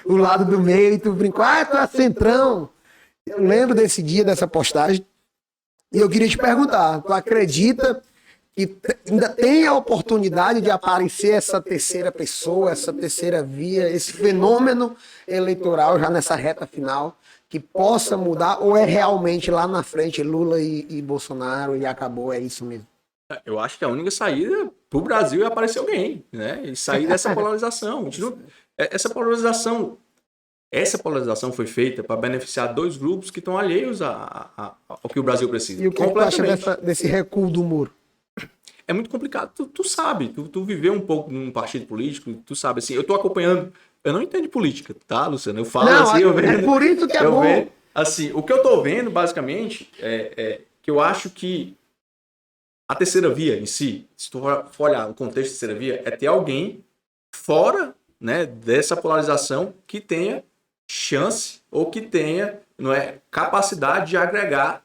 o lado do meio, e tu brincou, tu é centrão. Eu lembro desse dia, dessa postagem, e eu queria te perguntar, tu acredita que ainda tem a oportunidade de aparecer essa terceira pessoa, essa terceira via, esse fenômeno eleitoral já nessa reta final, que possa mudar, ou é realmente lá na frente Lula e Bolsonaro e acabou, é isso mesmo? Eu acho que a única saída para o Brasil é aparecer alguém, né? E sair dessa polarização. Essa polarização foi feita para beneficiar dois grupos que estão alheios ao que o Brasil precisa. E o que tu acha desse recuo do muro? É muito complicado. Tu sabe, tu viveu um pouco num partido político, tu sabe, assim, eu estou acompanhando, eu não entendo de política, tá, Luciano? Eu falo assim, eu vejo... É por isso que é bom. Vejo, assim, o que eu estou vendo, basicamente, é que eu acho que a terceira via em si, se tu for olhar o contexto da terceira via, é ter alguém fora, né, dessa polarização que tenha chance ou que tenha, não é, capacidade de agregar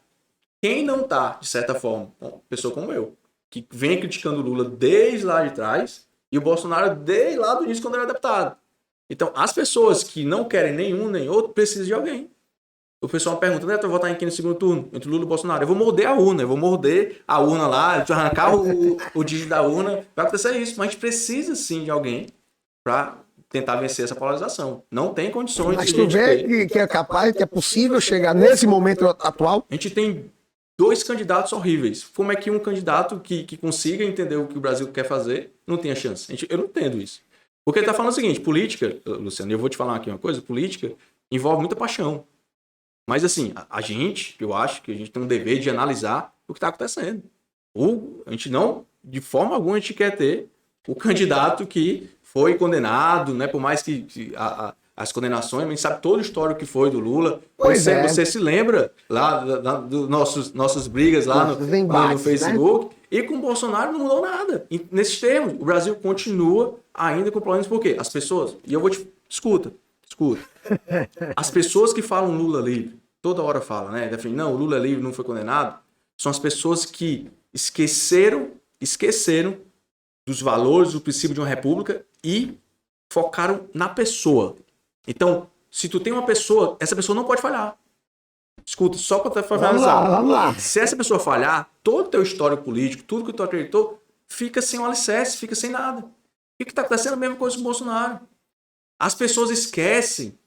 quem não está, de certa forma, uma pessoa como eu, que vem criticando o Lula desde lá de trás e o Bolsonaro desde lá do início quando era deputado. Então, as pessoas que não querem nenhum nem outro precisam de alguém. O pessoal me pergunta, tu vai votar em quem no segundo turno? Entre Lula e Bolsonaro. Eu vou morder a urna lá, deixa eu arrancar o dígito da urna. Vai acontecer isso, mas a gente precisa sim de alguém para tentar vencer essa polarização. Não tem condições. Mas tu vê que é capaz, que é possível chegar nesse momento atual? A gente tem dois candidatos horríveis. Como é que um candidato que consiga entender o que o Brasil quer fazer não tem a chance? Eu não entendo isso. Porque ele está falando o seguinte, política, Luciano, eu vou te falar aqui uma coisa, política envolve muita paixão. Mas assim, eu acho que a gente tem um dever de analisar o que está acontecendo. A gente não, de forma alguma, a gente quer ter o candidato que foi condenado, né? Por mais que as condenações, a gente sabe todo o histórico que foi do Lula. Você se lembra lá dos nossos brigas lá no Facebook? Né? E com o Bolsonaro não mudou nada. E, nesses termos, o Brasil continua ainda com problemas. Por quê? As pessoas... E eu vou te... Escuta. As pessoas que falam Lula livre, toda hora falam, né? Não, o Lula livre não foi condenado. São as pessoas que esqueceram dos valores, do princípio de uma república e focaram na pessoa. Então, se tu tem uma pessoa, essa pessoa não pode falhar. Escuta, só para finalizar. Vamos lá. Se essa pessoa falhar, todo o teu histórico político, tudo que tu acreditou, fica sem um alicerce, fica sem nada. E o que está acontecendo é a mesma coisa com o Bolsonaro. As pessoas esquecem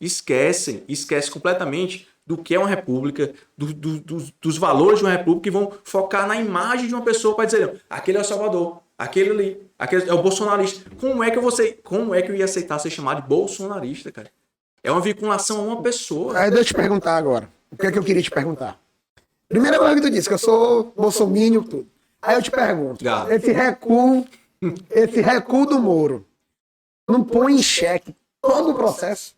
completamente do que é uma república, dos valores de uma república, e vão focar na imagem de uma pessoa para dizer, aquele é o Salvador, aquele ali, aquele é o bolsonarista. Como é que eu ia aceitar ser chamado de bolsonarista, cara? É uma vinculação a uma pessoa. Aí deixa eu te perguntar agora. O que é que eu queria te perguntar? Primeira coisa que tu disse, que eu sou bolsominion, tudo. Aí eu te pergunto, esse recuo do Moro não põe em xeque todo o processo?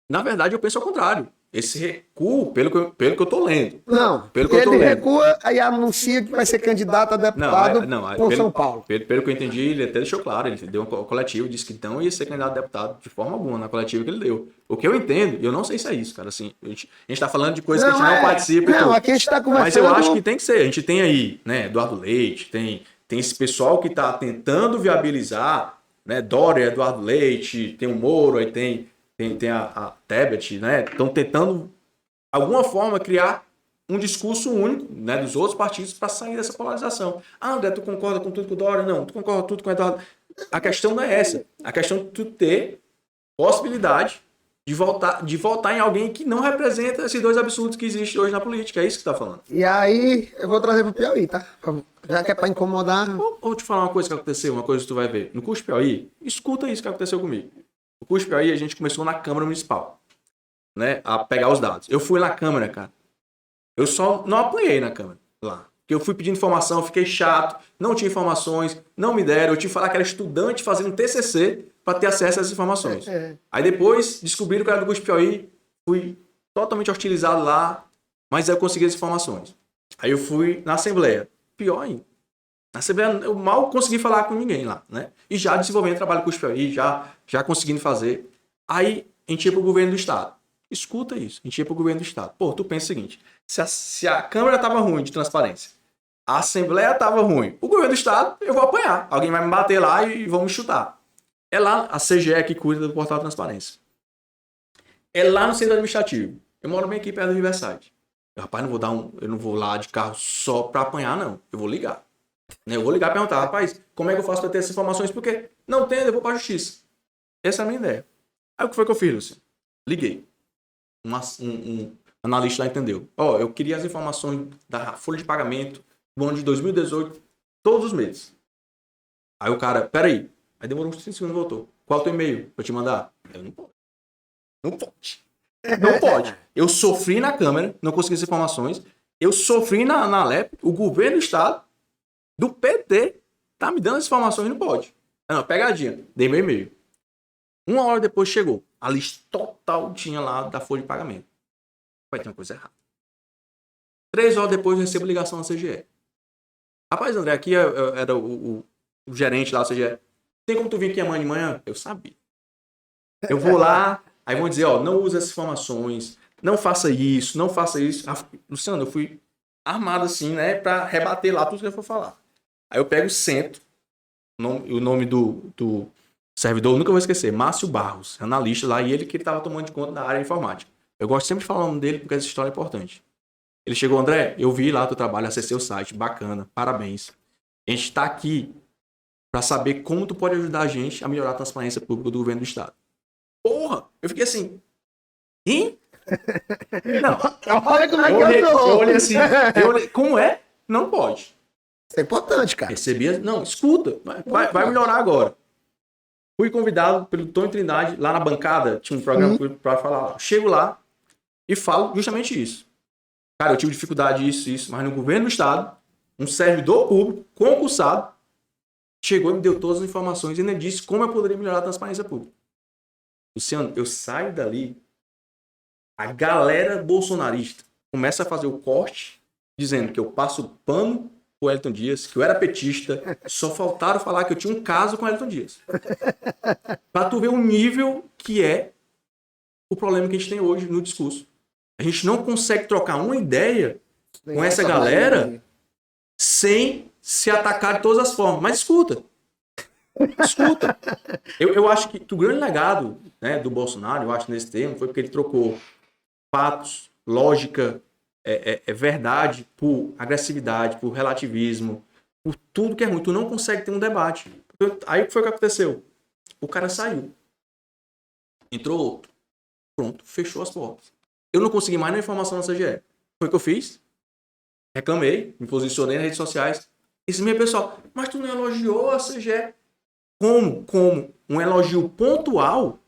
Na verdade, eu penso ao contrário. esse recuo, pelo que eu tô lendo. Não, Pelo que eu tô ele lendo. recua e anuncia que vai ser candidato a deputado por São Paulo. Pelo que eu entendi, ele até deixou claro, ele deu um coletivo, disse que não ia ser candidato a deputado de forma alguma na coletiva que ele deu. O que eu entendo, e eu não sei se é isso, cara, assim, a gente tá falando de coisas que a gente não participa. Não, aqui a gente tá conversando... Mas eu acho que tem que ser. A gente tem aí, né, Eduardo Leite, tem esse pessoal que tá tentando viabilizar, né, Dória, Eduardo Leite, tem o Moro, aí tem a Tebet, né, estão tentando, de alguma forma, criar um discurso único, né, dos outros partidos para sair dessa polarização. Ah, André, tu concorda com tudo com o Dória? Não, tu concorda com tudo com o Eduardo. A questão não é essa. A questão é tu ter possibilidade de votar em alguém que não representa esses dois absurdos que existem hoje na política. É isso que tu tá falando. E aí, eu vou trazer pro Piauí, tá? Já que é pra incomodar... Vou te falar uma coisa que aconteceu, uma coisa que tu vai ver. No curso Piauí, escuta isso que aconteceu comigo. No curso Piauí, a gente começou na Câmara Municipal, né, a pegar os dados. Eu fui na Câmara, cara. Eu só não apanhei na Câmara lá. Porque eu fui pedindo informação, fiquei chato, não tinha informações, não me deram. Eu tive que falar que era estudante fazendo um TCC para ter acesso a essas informações. Aí depois descobriram que era do curso Piauí, fui totalmente hostilizado lá, mas aí eu consegui as informações. Aí eu fui na Assembleia. Pior ainda. Na Assembleia eu mal consegui falar com ninguém lá, né? E já desenvolvendo trabalho com o curso Piauí, já conseguindo fazer. Aí a gente ia pro governo do Estado. Escuta isso, a gente ia pro governo do Estado. Pô, tu pensa o seguinte, se a Câmara tava ruim de transparência, a Assembleia tava ruim, o governo do Estado, eu vou apanhar. Alguém vai me bater lá e vão me chutar. É lá a CGE que cuida do portal de transparência. É lá no centro administrativo. Eu moro bem aqui perto do Riverside. Rapaz, eu não vou lá de carro só pra apanhar, não. Eu vou ligar. Eu vou ligar e perguntar, rapaz, como é que eu faço pra ter essas informações? Porque não tem, eu vou pra justiça. Essa é a minha ideia. Aí o que foi que eu fiz, Luciano? Liguei. Um analista lá entendeu. Eu queria as informações da folha de pagamento do ano de 2018, todos os meses. Aí o cara, peraí. Aí demorou uns 5 segundos e voltou. Qual é o teu e-mail pra eu te mandar? Eu não pode. Não pode. Não pode. Eu sofri na Câmara, não consegui as informações. Eu sofri na LEP, o governo do Estado, do PT, tá me dando as informações e não pode. Não, pegadinha. Dei meu e-mail. 1 hora depois chegou. A lista total tinha lá da folha de pagamento. Vai ter uma coisa errada. 3 horas depois eu recebo ligação da CGE. Rapaz, André, aqui era o gerente lá da CGE. Tem como tu vir aqui amanhã de manhã? Eu sabia. Eu vou lá, aí vão dizer, não use essas informações, não faça isso, não faça isso. Luciano, eu fui armado assim, né, pra rebater lá tudo que eu for falar. Aí eu pego, sento, o nome do servidor, eu nunca vou esquecer, Márcio Barros, analista lá, e ele que estava tomando de conta da área informática. Eu gosto sempre de falar o nome dele porque essa história é importante. Ele chegou, André, eu vi lá teu trabalho, acessei o site, bacana, parabéns. A gente está aqui para saber como tu pode ajudar a gente a melhorar a transparência pública do governo do Estado. Porra! Eu fiquei assim, hein? Não. Olha como é que eu tô. Eu olhei assim, como é? Não pode. Isso é importante, cara. Não, escuta, vai melhorar agora. Fui convidado pelo Tom Trindade, lá na bancada, tinha um programa para falar. Chego lá e falo justamente isso. Cara, eu tive dificuldade isso, mas no governo do Estado, um servidor público, concursado, chegou e me deu todas as informações e ainda disse como eu poderia melhorar a transparência pública. Luciano, eu saio dali, a galera bolsonarista começa a fazer o corte, dizendo que eu passo pano com o Wellington Dias, que eu era petista, só faltaram falar que eu tinha um caso com o Wellington Dias. Pra tu ver o nível que é o problema que a gente tem hoje no discurso. A gente não consegue trocar uma ideia com essa galera sem se atacar de todas as formas. Mas escuta. Eu acho que o grande legado, né, do Bolsonaro, eu acho, nesse termo, foi porque ele trocou fatos, lógica, verdade por agressividade, por relativismo, por tudo que é ruim. Tu não consegue ter um debate. Aí o que foi que aconteceu? O cara saiu. Entrou outro. Pronto, fechou as portas. Eu não consegui mais nenhuma informação na CGE. Foi o que eu fiz. Reclamei, me posicionei nas redes sociais. Esse meu pessoal, mas tu não elogiou a CGE? Como um elogio pontual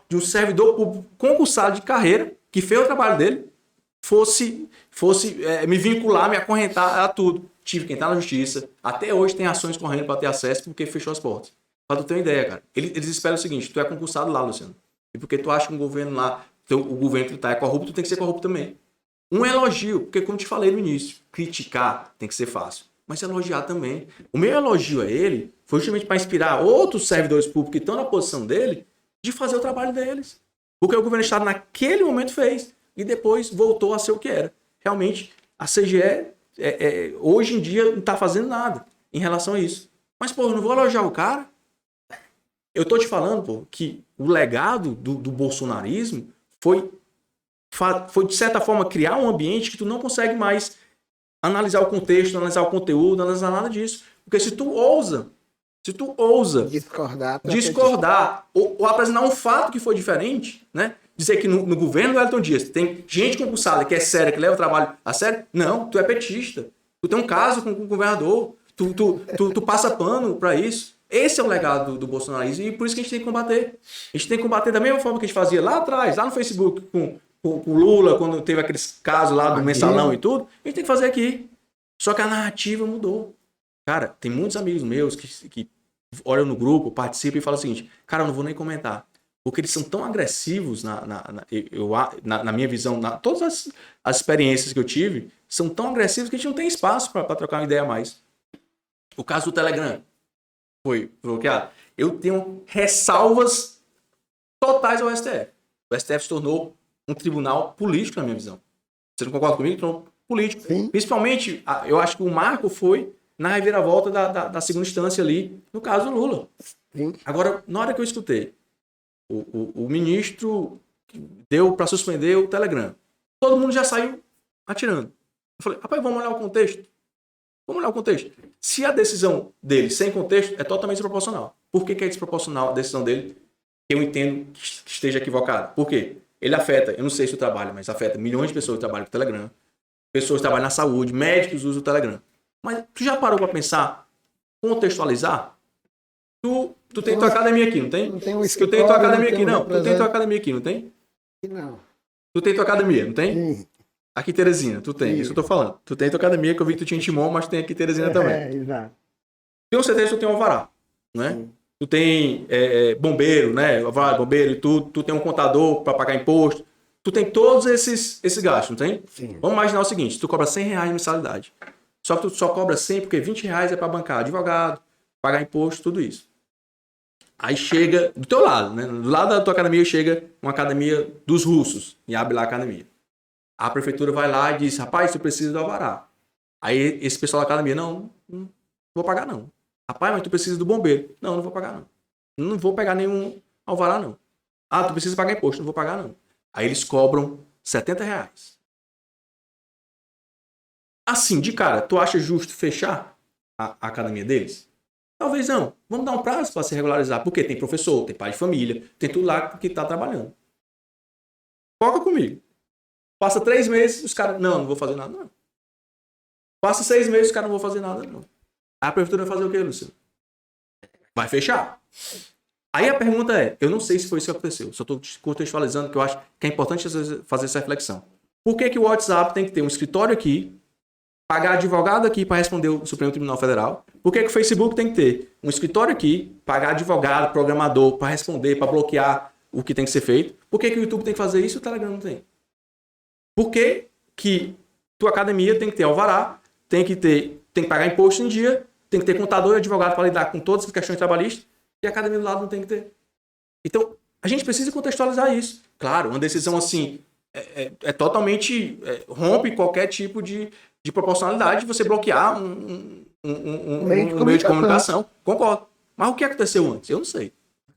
de um servidor público concursado de carreira, que fez o trabalho dele, fosse me vincular, me acorrentar a tudo. Tive que entrar na justiça. Até hoje tem ações correndo para ter acesso porque fechou as portas. Pra tu ter uma ideia, cara. Eles esperam o seguinte, tu é concursado lá, Luciano. E porque tu acha que um governo lá Então, o governo é corrupto, tem que ser corrupto também. Um elogio, porque como te falei no início, criticar tem que ser fácil, mas elogiar também. O meu elogio a ele foi justamente para inspirar outros servidores públicos que estão na posição dele de fazer o trabalho deles. Porque o governo do Estado naquele momento fez e depois voltou a ser o que era. Realmente, a CGE hoje em dia não está fazendo nada em relação a isso. Mas, pô, eu não vou elogiar o cara. Eu tô te falando, pô, que o legado do bolsonarismo foi, de certa forma, criar um ambiente que tu não consegue mais analisar o contexto, analisar o conteúdo, analisar nada disso. Porque se tu ousa discordar ou apresentar um fato que foi diferente, né? Dizer que no governo do Wellington Dias tem gente concursada que é séria, que leva o trabalho a sério. Não, tu é petista. Tu tem um caso com o governador. Tu passa pano para isso. Esse é o legado do bolsonarismo e por isso que a gente tem que combater. A gente tem que combater da mesma forma que a gente fazia lá atrás, lá no Facebook, com o Lula, quando teve aqueles casos lá do mensalão e tudo. A gente tem que fazer aqui. Só que a narrativa mudou. Cara, tem muitos amigos meus que olham no grupo, participam e falam o seguinte: cara, eu não vou nem comentar. Porque eles são tão agressivos, na minha visão, todas as experiências que eu tive, são tão agressivos que a gente não tem espaço para trocar uma ideia mais. O caso do Telegram foi bloqueado. Eu tenho ressalvas totais ao STF. O STF se tornou um tribunal político, na minha visão. Você não concorda comigo? Tornou político. Sim. Principalmente, eu acho que o marco foi na reviravolta da segunda instância ali, no caso do Lula. Sim. Agora, na hora que eu escutei, o ministro deu para suspender o Telegram. Todo mundo já saiu atirando. Eu falei, rapaz, vamos olhar o contexto. Vamos olhar o contexto. Se a decisão dele, sem contexto, é totalmente desproporcional. Por que é desproporcional a decisão dele? Eu entendo que esteja equivocado. Por quê? Ele afeta, eu não sei se o trabalho, mas afeta milhões de pessoas que trabalham com o Telegram. Pessoas que trabalham na saúde, médicos usam o Telegram. Mas tu já parou para pensar, contextualizar? Tu tem tua academia aqui, não tem? Não tem um Tu tem tua academia aqui, não? Tu tem tua academia aqui, não tem? Não. Tu tem tua academia, não tem? Sim. Aqui em Teresina, tu tem. Sim. Isso que eu tô falando. Tu tem tua academia, que eu vi que tu tinha em Timon, mas tu tem aqui em Teresina também. Exato. Tenho certeza que tu tem um alvará, né? Sim. Tu tem bombeiro, né? Alvará, bombeiro e tudo. Tu tem um contador para pagar imposto. Tu tem todos esses gastos, não tem? Sim. Vamos imaginar o seguinte, tu cobra R$100 de mensalidade. Só que tu só cobra 100 porque R$20 é para bancar advogado, pagar imposto, tudo isso. Aí chega do teu lado, né? Do lado da tua academia chega uma academia dos russos e abre lá a academia. A prefeitura vai lá e diz, rapaz, tu precisa do alvará. Aí esse pessoal da academia, não vou pagar não. Rapaz, mas tu precisa do bombeiro. Não vou pagar não. Não vou pegar nenhum alvará não. Ah, tu precisa pagar imposto. Não vou pagar não. Aí eles cobram R$70. Assim, de cara, tu acha justo fechar a academia deles? Talvez não. Vamos dar um prazo para se regularizar. Porque tem professor, tem pai de família, tem tudo lá que está trabalhando. Foca comigo. Passa 3 meses, os caras... Não vou fazer nada, não. Passa 6 meses, os caras não vão fazer nada, não. A prefeitura vai fazer o quê, Luciano? Vai fechar. Aí a pergunta é, eu não sei se foi isso que aconteceu. Só estou contextualizando, que eu acho que é importante fazer essa reflexão. Por que o WhatsApp tem que ter um escritório aqui, pagar advogado aqui para responder o Supremo Tribunal Federal? Por que o Facebook tem que ter um escritório aqui, pagar advogado, programador, para responder, para bloquear o que tem que ser feito? Por que o YouTube tem que fazer isso e o Telegram não tem? Por que tua academia tem que ter alvará, tem que pagar imposto em dia, tem que ter contador e advogado para lidar com todas as questões trabalhistas, e a academia do lado não tem que ter? Então, a gente precisa contextualizar isso. Claro, uma decisão assim totalmente... rompe qualquer tipo de proporcionalidade de você bloquear um meio de comunicação. Concordo. Mas o que aconteceu antes? Eu não sei.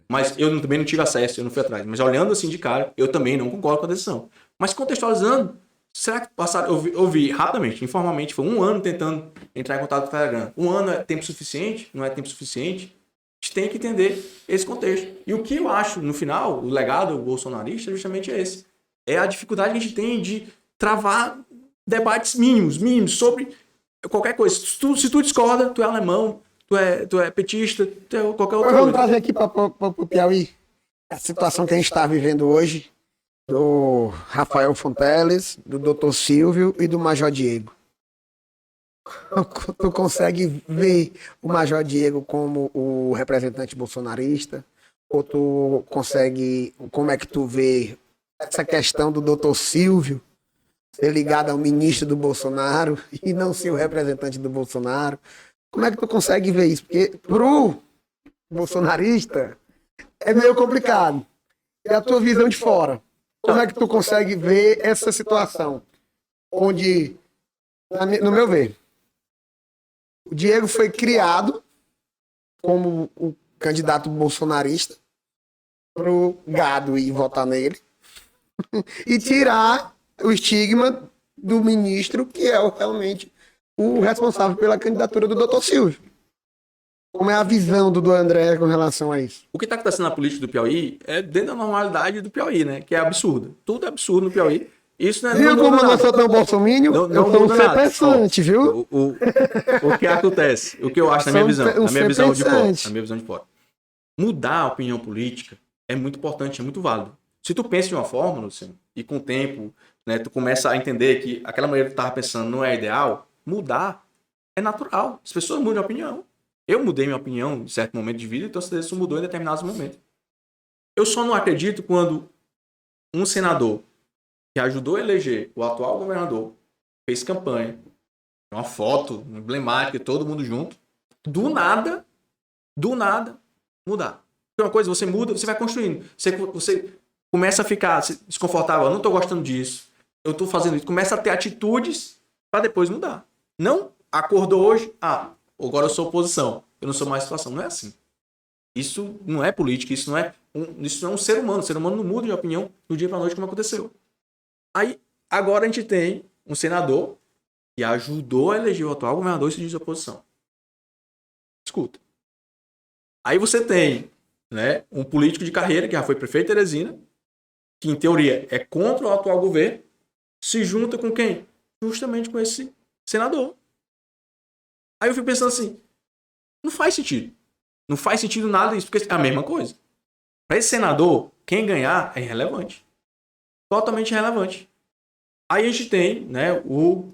Mas eu também não tive acesso, eu não fui atrás. Mas olhando assim de cara, eu também não concordo com a decisão. Mas contextualizando, será que passaram... Eu vi rapidamente, informalmente, foi 1 ano tentando entrar em contato com o Telegram. 1 ano é tempo suficiente? Não é tempo suficiente? A gente tem que entender esse contexto. E o que eu acho, no final, o legado bolsonarista é justamente esse. É a dificuldade que a gente tem de travar debates mínimos sobre qualquer coisa. Se tu discorda, tu é alemão, tu é petista, tu é qualquer outra coisa. Vamos trazer aqui para o Piauí a situação que a gente está vivendo hoje do Rafael Fonteles, do Dr. Silvio e do Major Diego. Tu consegue ver o Major Diego como o representante bolsonarista? Ou tu consegue... Como é que tu vê essa questão do doutor Silvio ser ligado ao ministro do Bolsonaro e não ser o representante do Bolsonaro. Como é que tu consegue ver isso? Porque pro bolsonarista é meio complicado. E a tua visão de fora? Como é que tu consegue ver essa situação? Onde, no meu ver, o Diego foi criado como o candidato bolsonarista pro gado ir votar nele e tirar o estigma do ministro, que é realmente o responsável pela candidatura do doutor Silvio. Como é a visão do André com relação a isso? O que está acontecendo na política do Piauí é dentro da normalidade do Piauí, né? Que é absurdo. Tudo é absurdo no Piauí. Isso não é Viu como eu não sou tão bolsominion? Eu sou um ser pensante, viu? O que acontece? O que eu acho na minha visão? Na minha visão de fora. Na minha visão de fora. Mudar a opinião política é muito importante, é muito válido. Se tu pensa de uma forma, Luciano, e com o tempo, né, tu começa a entender que aquela maneira que tu estava pensando não é ideal, mudar é natural. As pessoas mudam de opinião. Eu mudei minha opinião em certo momento de vida, então isso mudou em determinados momentos. Eu só não acredito quando um senador que ajudou a eleger o atual governador, fez campanha, uma foto emblemática, todo mundo junto, do nada, mudar. Porque uma coisa, você muda, você vai construindo. Você começa a ficar desconfortável, eu não estou gostando disso, eu estou fazendo isso. Começa a ter atitudes para depois mudar. Não acordou hoje, agora eu sou oposição, eu não sou mais situação. Não é assim. Isso não é política, isso não é um ser humano. O ser humano não muda de opinião do dia para a noite como aconteceu. Aí, agora a gente tem um senador que ajudou a eleger o atual governador e se diz oposição. Escuta. Aí você tem, né, um político de carreira que já foi prefeito de Teresina, que em teoria é contra o atual governo, se junta com quem? Justamente com esse senador. Aí eu fico pensando assim, não faz sentido. Não faz sentido nada isso, porque é a mesma coisa. Para esse senador, quem ganhar é irrelevante. Totalmente irrelevante. Aí a gente tem, né, o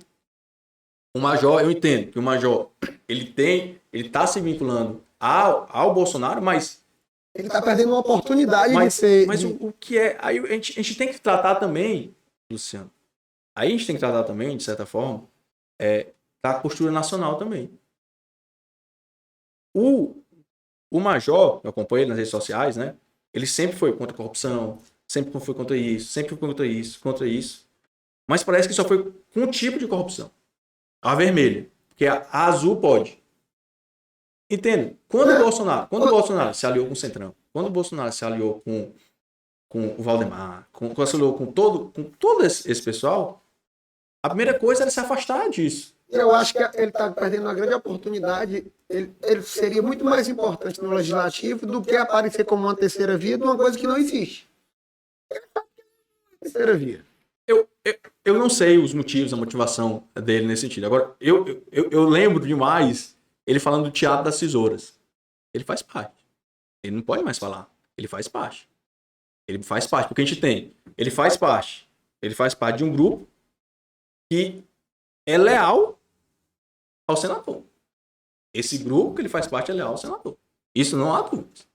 Major, eu entendo que o Major, ele tá se vinculando ao Bolsonaro, mas ele tá perdendo uma oportunidade mas, de ser... Mas o que é... Aí a gente tem que tratar também, Luciano, aí a gente tem que tratar também, de certa forma, da postura nacional também. O Major, eu acompanho ele nas redes sociais, né? Ele sempre foi contra a corrupção, sempre foi contra isso, sempre foi contra isso. Mas parece que só foi com um tipo de corrupção. A vermelha. Porque a azul pode. Entende? Quando o Bolsonaro se aliou com o Centrão, quando o Bolsonaro se aliou com o Valdemar, se aliou com todo esse pessoal, a primeira coisa era se afastar disso. Eu acho que ele está perdendo uma grande oportunidade. Ele seria muito mais importante no legislativo do que aparecer como uma terceira via de uma coisa que não existe. Terceira via. Eu não sei os motivos, a motivação dele nesse sentido. Agora, eu lembro demais ele falando do Teatro das Tesouras. Ele faz parte. Ele não pode mais falar. Ele faz parte. Ele faz parte, porque a gente tem. Ele faz parte de um grupo que é leal ao senador. Esse grupo que ele faz parte é leal ao senador. Isso não há dúvidas.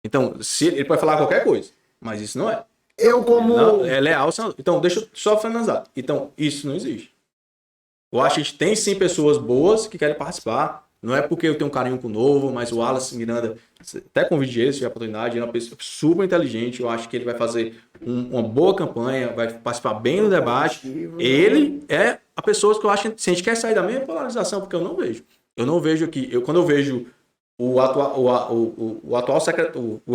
Então, ele pode falar qualquer coisa, mas isso não é. Não, é leal ao senador. Então, deixa eu só finalizar. Então, isso não existe. Eu acho que a gente tem sim pessoas boas que querem participar. Não é porque eu tenho um carinho com o Novo, mas o Wallace Miranda, até convide ele, se tiver oportunidade, ele é uma pessoa super inteligente. Eu acho que ele vai fazer uma boa campanha, vai participar bem do debate. Ele é a pessoa que eu acho que se a gente quer sair da mesma polarização, porque eu não vejo. Eu não vejo aqui. Quando eu vejo o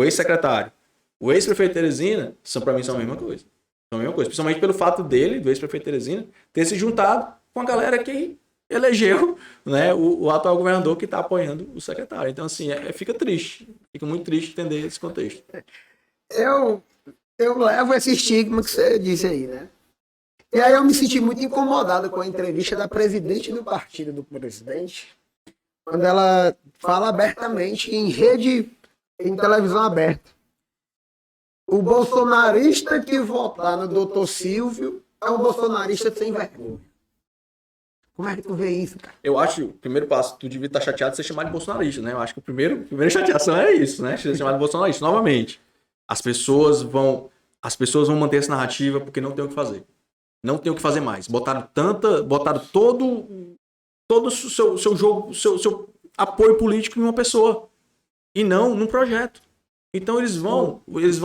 ex-secretário, o ex-prefeito de Teresina, para mim são a mesma coisa. São a mesma coisa. Principalmente pelo fato dele, do ex-prefeito de Teresina, ter se juntado com a galera que elegeu, né, o atual governador que está apoiando o secretário. Então, assim, fica triste. Fica muito triste entender esse contexto. Eu levo esse estigma que você disse aí, né? E aí eu me senti muito incomodado com a entrevista da presidente do partido do presidente, quando ela fala abertamente em televisão aberta. O bolsonarista que votar no doutor Silvio é um bolsonarista sem vergonha. Como é que tu vê isso, cara? Eu acho que o primeiro passo, tu devia estar chateado de ser chamado de bolsonarista, né? Eu acho que a primeira chateação é isso, né? Ser chamado de bolsonarista. Novamente, as pessoas vão as pessoas vão manter essa narrativa porque não tem o que fazer. Não tem o que fazer mais. Botaram todo o seu jogo, seu apoio político em uma pessoa e não num projeto. Então eles vão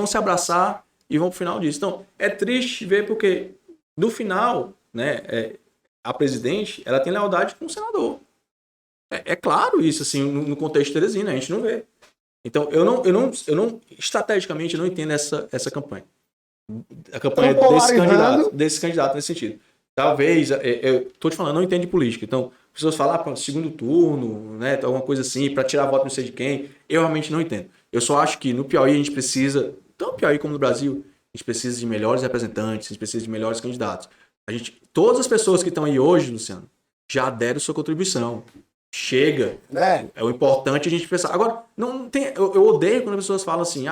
se abraçar e vão pro final disso. Então é triste ver porque no final, né, a presidente, ela tem lealdade com o senador. É claro isso, assim, no contexto de Teresina, a gente não vê. Então, eu não estrategicamente, eu não entendo essa campanha. A campanha desse candidato nesse sentido. Talvez, eu tô te falando, eu não entendo de política. Então, as pessoas falam, para segundo turno, né, alguma coisa assim, para tirar voto não sei de quem. Eu realmente não entendo. Eu só acho que no Piauí a gente precisa, tanto no Piauí como no Brasil, a gente precisa de melhores representantes, a gente precisa de melhores candidatos. Todas as pessoas que estão aí hoje, Luciano, já deram sua contribuição. Chega. É o importante a gente pensar. Agora, não tem, eu odeio quando as pessoas falam assim,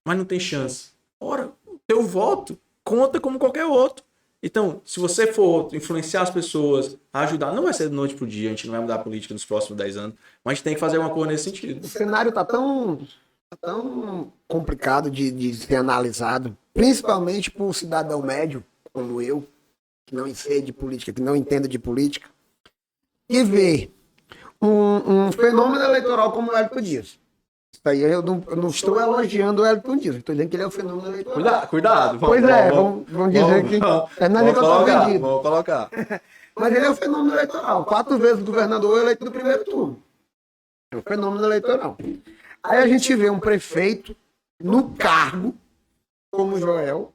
mas não tem chance. Ora, o teu voto conta como qualquer outro. Então, se você for influenciar as pessoas, ajudar, não vai ser de noite pro dia, a gente não vai mudar a política nos próximos 10 anos, mas a gente tem que fazer alguma coisa nesse sentido. O cenário tá tão complicado de ser analisado, principalmente por um cidadão médio, como eu, que não entende de política, que não entende de política, e ver um fenômeno eleitoral como o Wellington Dias. Isso aí eu não estou elogiando o Wellington Dias, estou dizendo que ele é um fenômeno eleitoral. Cuidado. Vamos dizer que... Vamos colocar. Mas ele é um fenômeno eleitoral. 4 vezes governador eleito no primeiro turno. É um fenômeno eleitoral. Aí a gente vê um prefeito no cargo, como o Joel,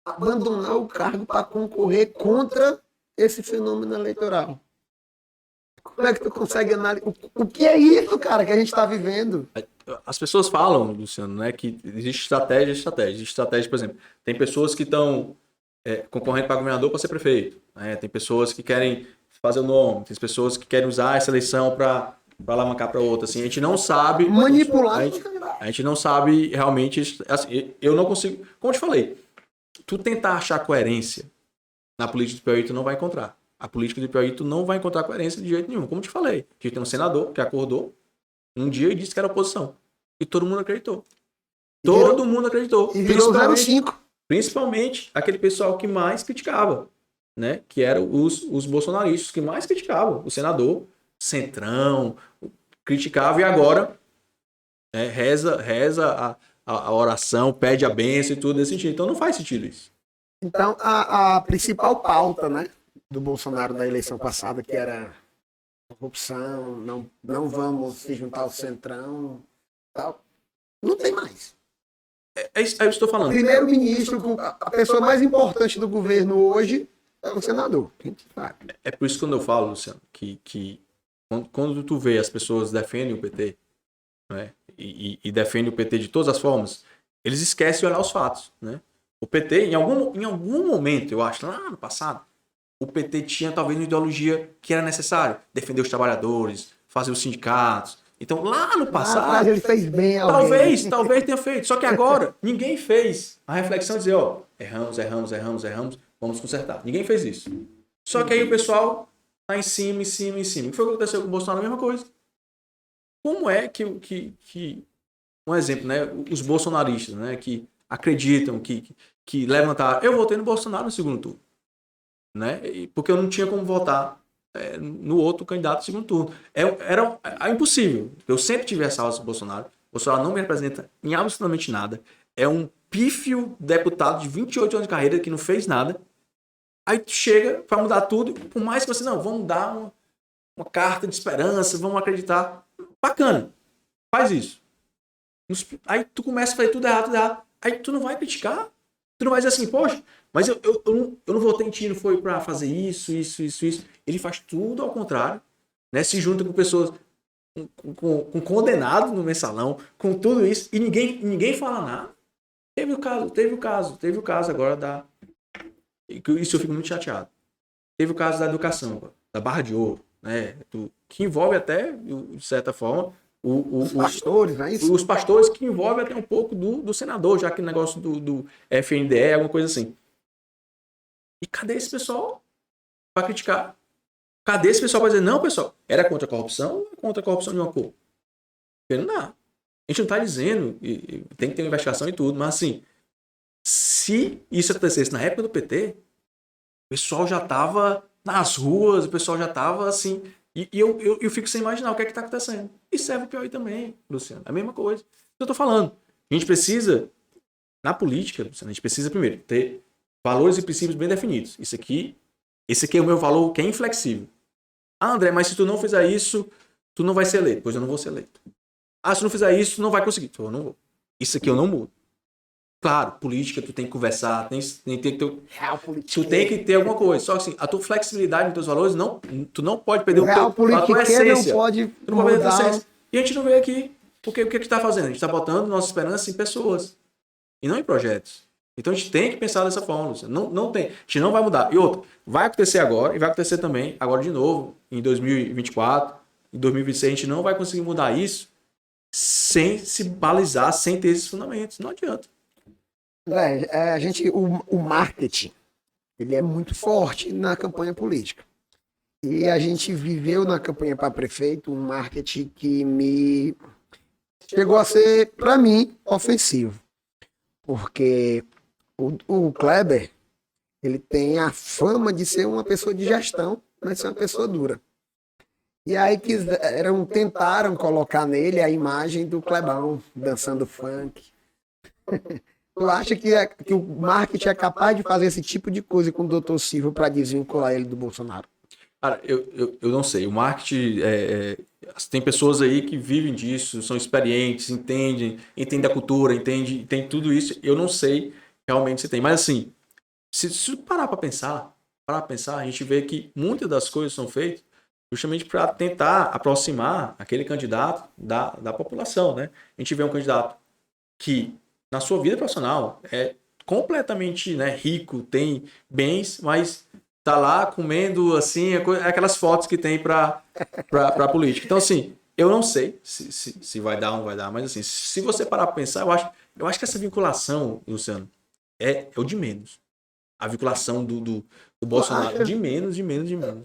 abandonar o cargo para concorrer contra esse fenômeno eleitoral. Como é que tu consegue analisar? O que é isso, cara, que a gente está vivendo? As pessoas falam, Luciano, né, que existe estratégia. Existe estratégia, por exemplo, tem pessoas que estão concorrendo para governador para ser prefeito. Né? Tem pessoas que querem fazer o nome, tem pessoas que querem usar essa eleição para alavancar para outra. Assim, a gente não sabe... Manipular. A gente não sabe realmente... Assim, eu não consigo... Como eu te falei, tu tentar achar coerência na política do Piauí, tu não vai encontrar. A política do Piauí, tu não vai encontrar coerência de jeito nenhum. Como eu te falei, a gente tem um senador que acordou um dia e disse que era oposição. E todo mundo acreditou. Todo mundo acreditou. E virou 05. Principalmente aquele pessoal que mais criticava, né? Que eram os bolsonaristas que mais criticavam. O senador, centrão, criticava e agora reza a oração, pede a bênção e tudo desse sentido. Então não faz sentido isso. Então a principal pauta, né, do Bolsonaro da eleição passada, que era corrupção, não vamos se juntar ao centrão, tal, não tem mais. É isso que eu estou falando. O primeiro-ministro, a pessoa mais importante do governo hoje é o senador. A gente sabe. É por isso que quando eu falo, Luciano, que quando tu vê as pessoas defendem o PT, né, e defendem o PT de todas as formas, eles esquecem de olhar os fatos, né? O PT, em algum momento, eu acho, lá no passado, o PT tinha talvez uma ideologia que era necessária. Defender os trabalhadores, fazer os sindicatos. Então, lá no passado, ele fez bem talvez tenha feito. Só que agora, ninguém fez a reflexão de dizer, erramos, vamos consertar. Ninguém fez isso. Só que aí o pessoal tá em cima. O que foi que aconteceu com o Bolsonaro? A mesma coisa. Como é que um exemplo, né? Os bolsonaristas, né? Que acreditam, que levantaram. Eu votei no Bolsonaro no segundo turno. Né? Porque eu não tinha como votar no outro candidato no segundo turno. Era impossível. Eu sempre tive essa alça do Bolsonaro. O Bolsonaro não me representa em absolutamente nada. É um pífio deputado de 28 anos de carreira que não fez nada. Aí chega para mudar tudo. Por mais que você, não, vamos dar uma carta de esperança, vamos acreditar. Bacana. Faz isso. Aí tu começa a fazer tudo errado. Aí tu não vai criticar. Tu não vai dizer assim, poxa, mas eu não votei em ti, não foi pra fazer isso. Ele faz tudo ao contrário, né? Se junta com pessoas, com condenado no mensalão, com tudo isso, e ninguém fala nada. Teve o caso agora isso eu fico muito chateado. Teve o caso da educação, da Barra de Ouro, né? Que envolve até, de certa forma, os pastores, não é isso? Os pastores, que envolve até um pouco do senador, já que o negócio do FNDE, alguma coisa assim. E cadê esse pessoal para criticar? Cadê esse pessoal para dizer, não, pessoal, era contra a corrupção ou contra a corrupção de uma cor? Porque não dá. A gente não está dizendo, tem que ter uma investigação e tudo, mas assim, se isso acontecesse na época do PT, o pessoal já tava nas ruas, o pessoal já tava assim. E eu fico sem imaginar o que é que tá acontecendo. E serve o Piauí também, Luciano. É a mesma coisa. Eu tô falando. A gente precisa, na política, Luciano, a gente precisa primeiro ter valores e princípios bem definidos. Esse aqui é o meu valor que é inflexível. Ah, André, mas se tu não fizer isso, tu não vai ser eleito. Pois eu não vou ser eleito. Ah, se tu não fizer isso, tu não vai conseguir. Então eu não vou. Isso aqui eu não mudo. Claro, política, tu tem que conversar, tu tem que ter alguma coisa. Só que assim, a tua flexibilidade nos teus valores, tu não pode perder a tua essência. Não pode tu não pode perder a tua essência. E a gente não veio aqui, porque o que a gente está fazendo? A gente está botando nossa esperança em pessoas e não em projetos. Então a gente tem que pensar dessa forma, Luciano. Não tem, a gente não vai mudar. E outra, vai acontecer agora e vai acontecer também, agora de novo, em 2024, em 2026, a gente não vai conseguir mudar isso sem se balizar, sem ter esses fundamentos. Não adianta. O marketing, ele é muito forte na campanha política. E a gente viveu na campanha para prefeito um marketing que me chegou a ser, para mim, ofensivo. Porque o Kleber, ele tem a fama de ser uma pessoa de gestão, mas ser uma pessoa dura. E aí tentaram colocar nele a imagem do Clebão dançando funk. Tu acha que o marketing é capaz de fazer esse tipo de coisa com o Dr. Silvio para desvincular ele do Bolsonaro? Cara, eu não sei. O marketing, tem pessoas aí que vivem disso, são experientes, entendem a cultura, entendem tudo isso. Eu não sei realmente se tem. Mas assim, se parar para pensar, a gente vê que muitas das coisas são feitas justamente para tentar aproximar aquele candidato da população, né? A gente vê um candidato que na sua vida profissional é completamente, né, rico, tem bens, mas tá lá comendo assim, aquelas fotos que tem para política. Então assim, eu não sei se vai dar ou não vai dar, mas assim, se você parar para pensar, eu acho que essa vinculação, Luciano, é o de menos. A vinculação do Bolsonaro de menos.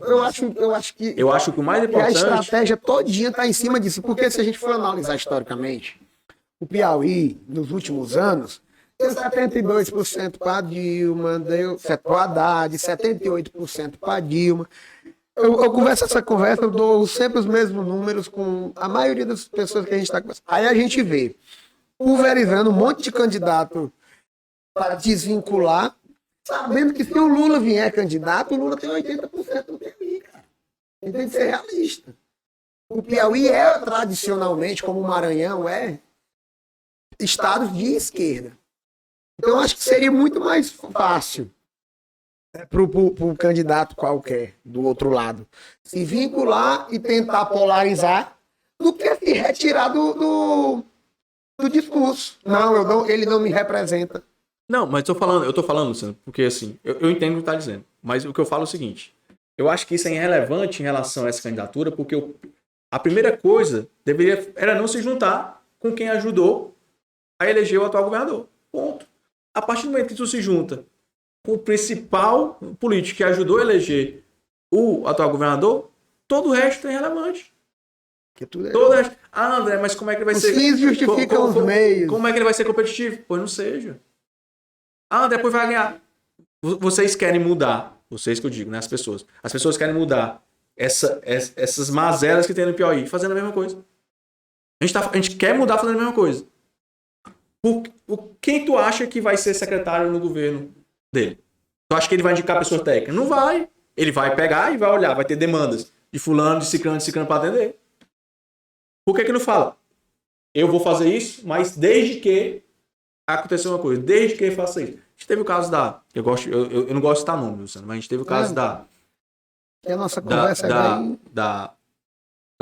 Eu acho que o mais importante... A estratégia todinha tá em cima disso, porque se a gente for analisar historicamente, o Piauí, nos últimos anos, deu 72% para Dilma, deu para Haddad, 78% para Dilma. Eu converso essa conversa, eu dou sempre os mesmos números com a maioria das pessoas que a gente está conversando. Aí a gente vê pulverizando um monte de candidato para desvincular, sabendo que se o Lula vier candidato, o Lula tem 80% do Piauí, cara. A gente tem que ser realista. O Piauí é tradicionalmente, como o Maranhão estados de esquerda. Então, acho que seria muito mais fácil para o candidato qualquer do outro lado se vincular e tentar polarizar do que se retirar do discurso. Não, ele não me representa. Não, mas eu tô falando, Luciano, porque assim, eu entendo o que tu tá dizendo, mas o que eu falo é o seguinte, eu acho que isso é irrelevante em relação a essa candidatura, porque a primeira coisa era não se juntar com quem ajudou a eleger o atual governador. Ponto. A partir do momento que tu se junta com o principal político que ajudou a eleger o atual governador, todo o resto é irrelevante. Todo o resto. Ah, André, mas como é que ele vai ser... Os fins justificam os meios. Como é que ele vai ser competitivo? Pois não seja. Ah, depois vai ganhar. Vocês querem mudar, vocês que eu digo, né? As pessoas querem mudar essas mazelas que tem no Piauí, fazendo a mesma coisa. A gente quer mudar fazendo a mesma coisa. Quem tu acha que vai ser secretário no governo dele? Tu acha que ele vai indicar pessoas técnicas? Não vai. Ele vai pegar e vai olhar, vai ter demandas de fulano, de ciclano para atender. Por que não fala? Eu vou fazer isso, mas desde que aconteceu uma coisa, desde que ele faça isso. A gente teve o caso eu não gosto de citar nome, Luciano, mas a gente teve o caso a nossa conversa da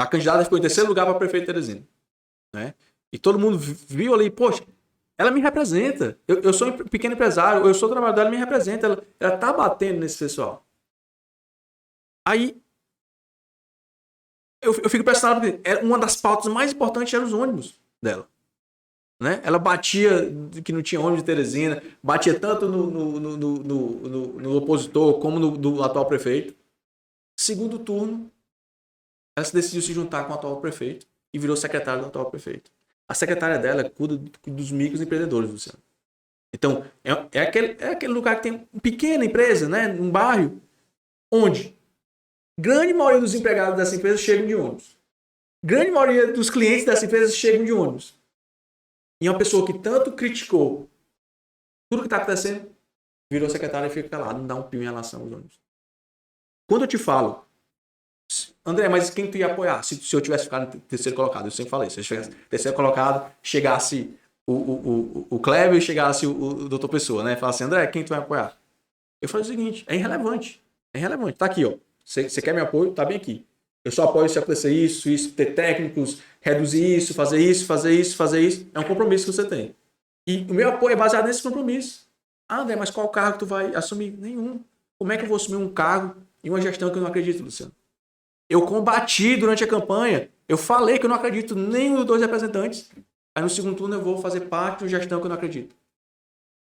candidata que ficou em terceiro lugar para prefeito de Teresina, né? E todo mundo viu ali, poxa, ela me representa. Eu sou um pequeno empresário, eu sou trabalhador, ela me representa, ela tá batendo nesse pessoal. Aí eu fico impressionado porque uma das pautas mais importantes era os ônibus dela. Né? Ela batia que não tinha ônibus de Teresina, batia tanto no opositor como no atual prefeito. Segundo turno, ela decidiu se juntar com o atual prefeito e virou secretária do atual prefeito. A secretária dela cuida dos microempreendedores, Luciano. Então, é aquele lugar que tem uma pequena empresa, né? Um bairro, onde grande maioria dos empregados dessa empresa chegam de ônibus. Grande maioria dos clientes dessa empresa chegam de ônibus. E é uma pessoa que tanto criticou tudo que está acontecendo, virou secretária e fica calado, não dá um pio em relação aos ônibus. Quando eu te falo, André, mas quem tu ia apoiar se eu tivesse ficado em terceiro colocado? Eu sempre falei, se eu tivesse terceiro colocado, chegasse o Kleber e chegasse o doutor Pessoa, né? Falasse assim, André, quem tu vai apoiar? Eu falei o seguinte, é irrelevante. É irrelevante. Tá aqui, ó. Você quer meu apoio? Tá bem aqui. Eu só apoio se acontecer isso, ter técnicos, reduzir isso, fazer isso, fazer isso, fazer isso. É um compromisso que você tem. E o meu apoio é baseado nesse compromisso. Ah, André, mas qual cargo tu vai assumir? Nenhum. Como é que eu vou assumir um cargo em uma gestão que eu não acredito, Luciano? Eu combati durante a campanha. Eu falei que eu não acredito nem nos 2 representantes. Aí no segundo turno eu vou fazer parte de uma gestão que eu não acredito.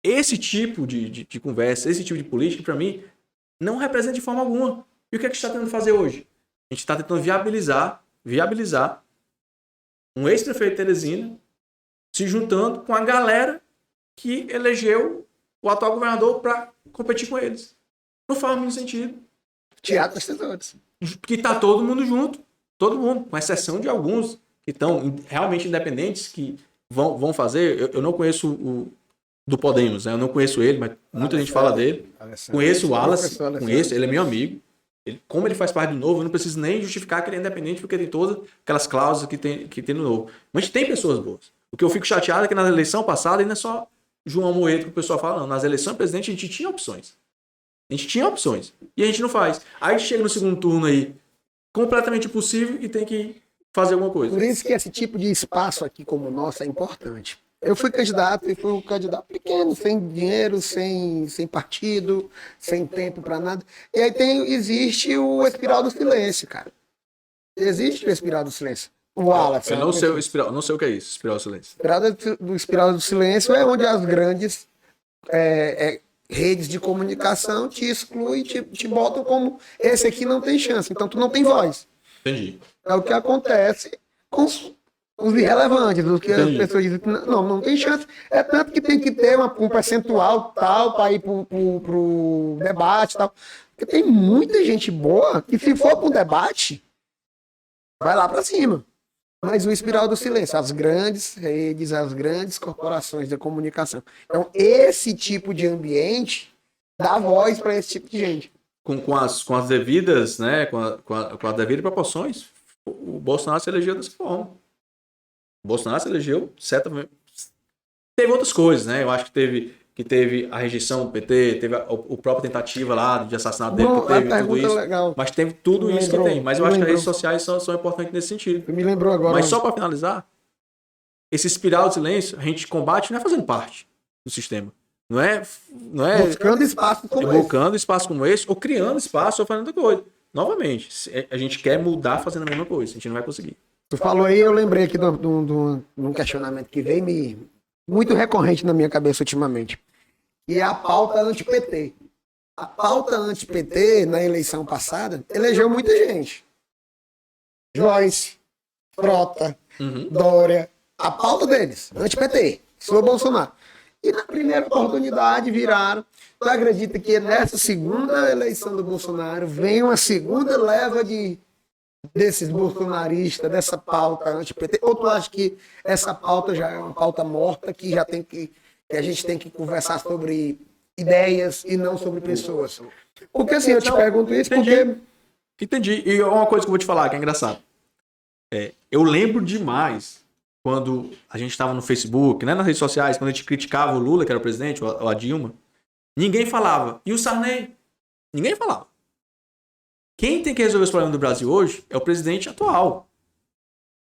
Esse tipo de conversa, esse tipo de política, para mim, não representa de forma alguma. E o que a gente está tentando fazer hoje? A gente está tentando viabilizar um ex-prefeito de Teresina se juntando com a galera que elegeu o atual governador para competir com eles. Não faz muito sentido. Teatro das Tesouras. Porque está todo mundo junto. Todo mundo, com exceção de alguns que estão realmente independentes, que vão fazer. Eu não conheço o do Podemos, né? Eu não conheço ele, mas muita gente fala dele. Conheço o Wallace, conheço, ele é meu amigo. Como ele faz parte do Novo, eu não preciso nem justificar que ele é independente, porque tem todas aquelas cláusulas que tem no Novo. Mas tem pessoas boas. O que eu fico chateado é que na eleição passada, ainda é só João Moedo que o pessoal fala, não. Nas eleições presidente a gente tinha opções. A gente tinha opções. E a gente não faz. Aí a gente chega no segundo turno aí, completamente impossível, e tem que fazer alguma coisa. Por isso que esse tipo de espaço aqui como o nosso é importante. Eu fui candidato e fui um candidato pequeno, sem dinheiro, sem partido, sem tempo para nada. E aí existe o espiral do silêncio, cara. Existe o espiral do silêncio. O Wallace. Eu não sei o que é isso, espiral do silêncio. Espiral do silêncio é onde as grandes redes de comunicação te excluem, te botam como esse aqui não tem chance, então tu não tem voz. Entendi. É o que acontece com os irrelevantes, os que Entendi. as pessoas dizem que não tem chance. É tanto que tem que ter um percentual tal para ir pro debate tal. Porque tem muita gente boa que se for para um debate, vai lá para cima. Mas o espiral do silêncio, as grandes redes, as grandes corporações da comunicação. Então, esse tipo de ambiente dá voz para esse tipo de gente. Com as devidas, né? Com as devidas proporções, o Bolsonaro se elegeu dessa forma. O Bolsonaro se elegeu, certamente. Teve outras coisas, né? Eu acho que teve a rejeição do PT, teve a própria tentativa lá de assassinato dele, que teve tudo isso. Legal. Mas teve tudo isso que tem. Mas eu acho que as redes sociais são importantes nesse sentido. Me lembrou agora. Mas só para finalizar, esse espiral de silêncio, a gente combate não é fazendo parte do sistema. Não é buscando espaço como esse. Buscando espaço como esse, ou criando espaço, ou fazendo outra coisa. Novamente, a gente quer mudar fazendo a mesma coisa. A gente não vai conseguir. Tu falou aí, eu lembrei aqui de um questionamento que veio muito recorrente na minha cabeça ultimamente. E é a pauta anti-PT. A pauta anti-PT, na eleição passada, elegeu muita gente. Joyce, Frota, Dória. A pauta deles, anti-PT, sou Bolsonaro. E na primeira oportunidade viraram. Tu acredita que nessa segunda eleição do Bolsonaro vem uma segunda leva desses bolsonaristas, dessa pauta anti-PT? Ou tu acha que essa pauta já é uma pauta morta, que já que a gente tem que conversar sobre ideias e não sobre pessoas? Porque assim, eu te pergunto isso porque... Entendi. E uma coisa que eu vou te falar, que é engraçado. Eu lembro demais quando a gente estava no Facebook, né, nas redes sociais, quando a gente criticava o Lula, que era o presidente, ou a Dilma, ninguém falava. E o Sarney? Ninguém falava. Quem tem que resolver os problemas do Brasil hoje é o presidente atual.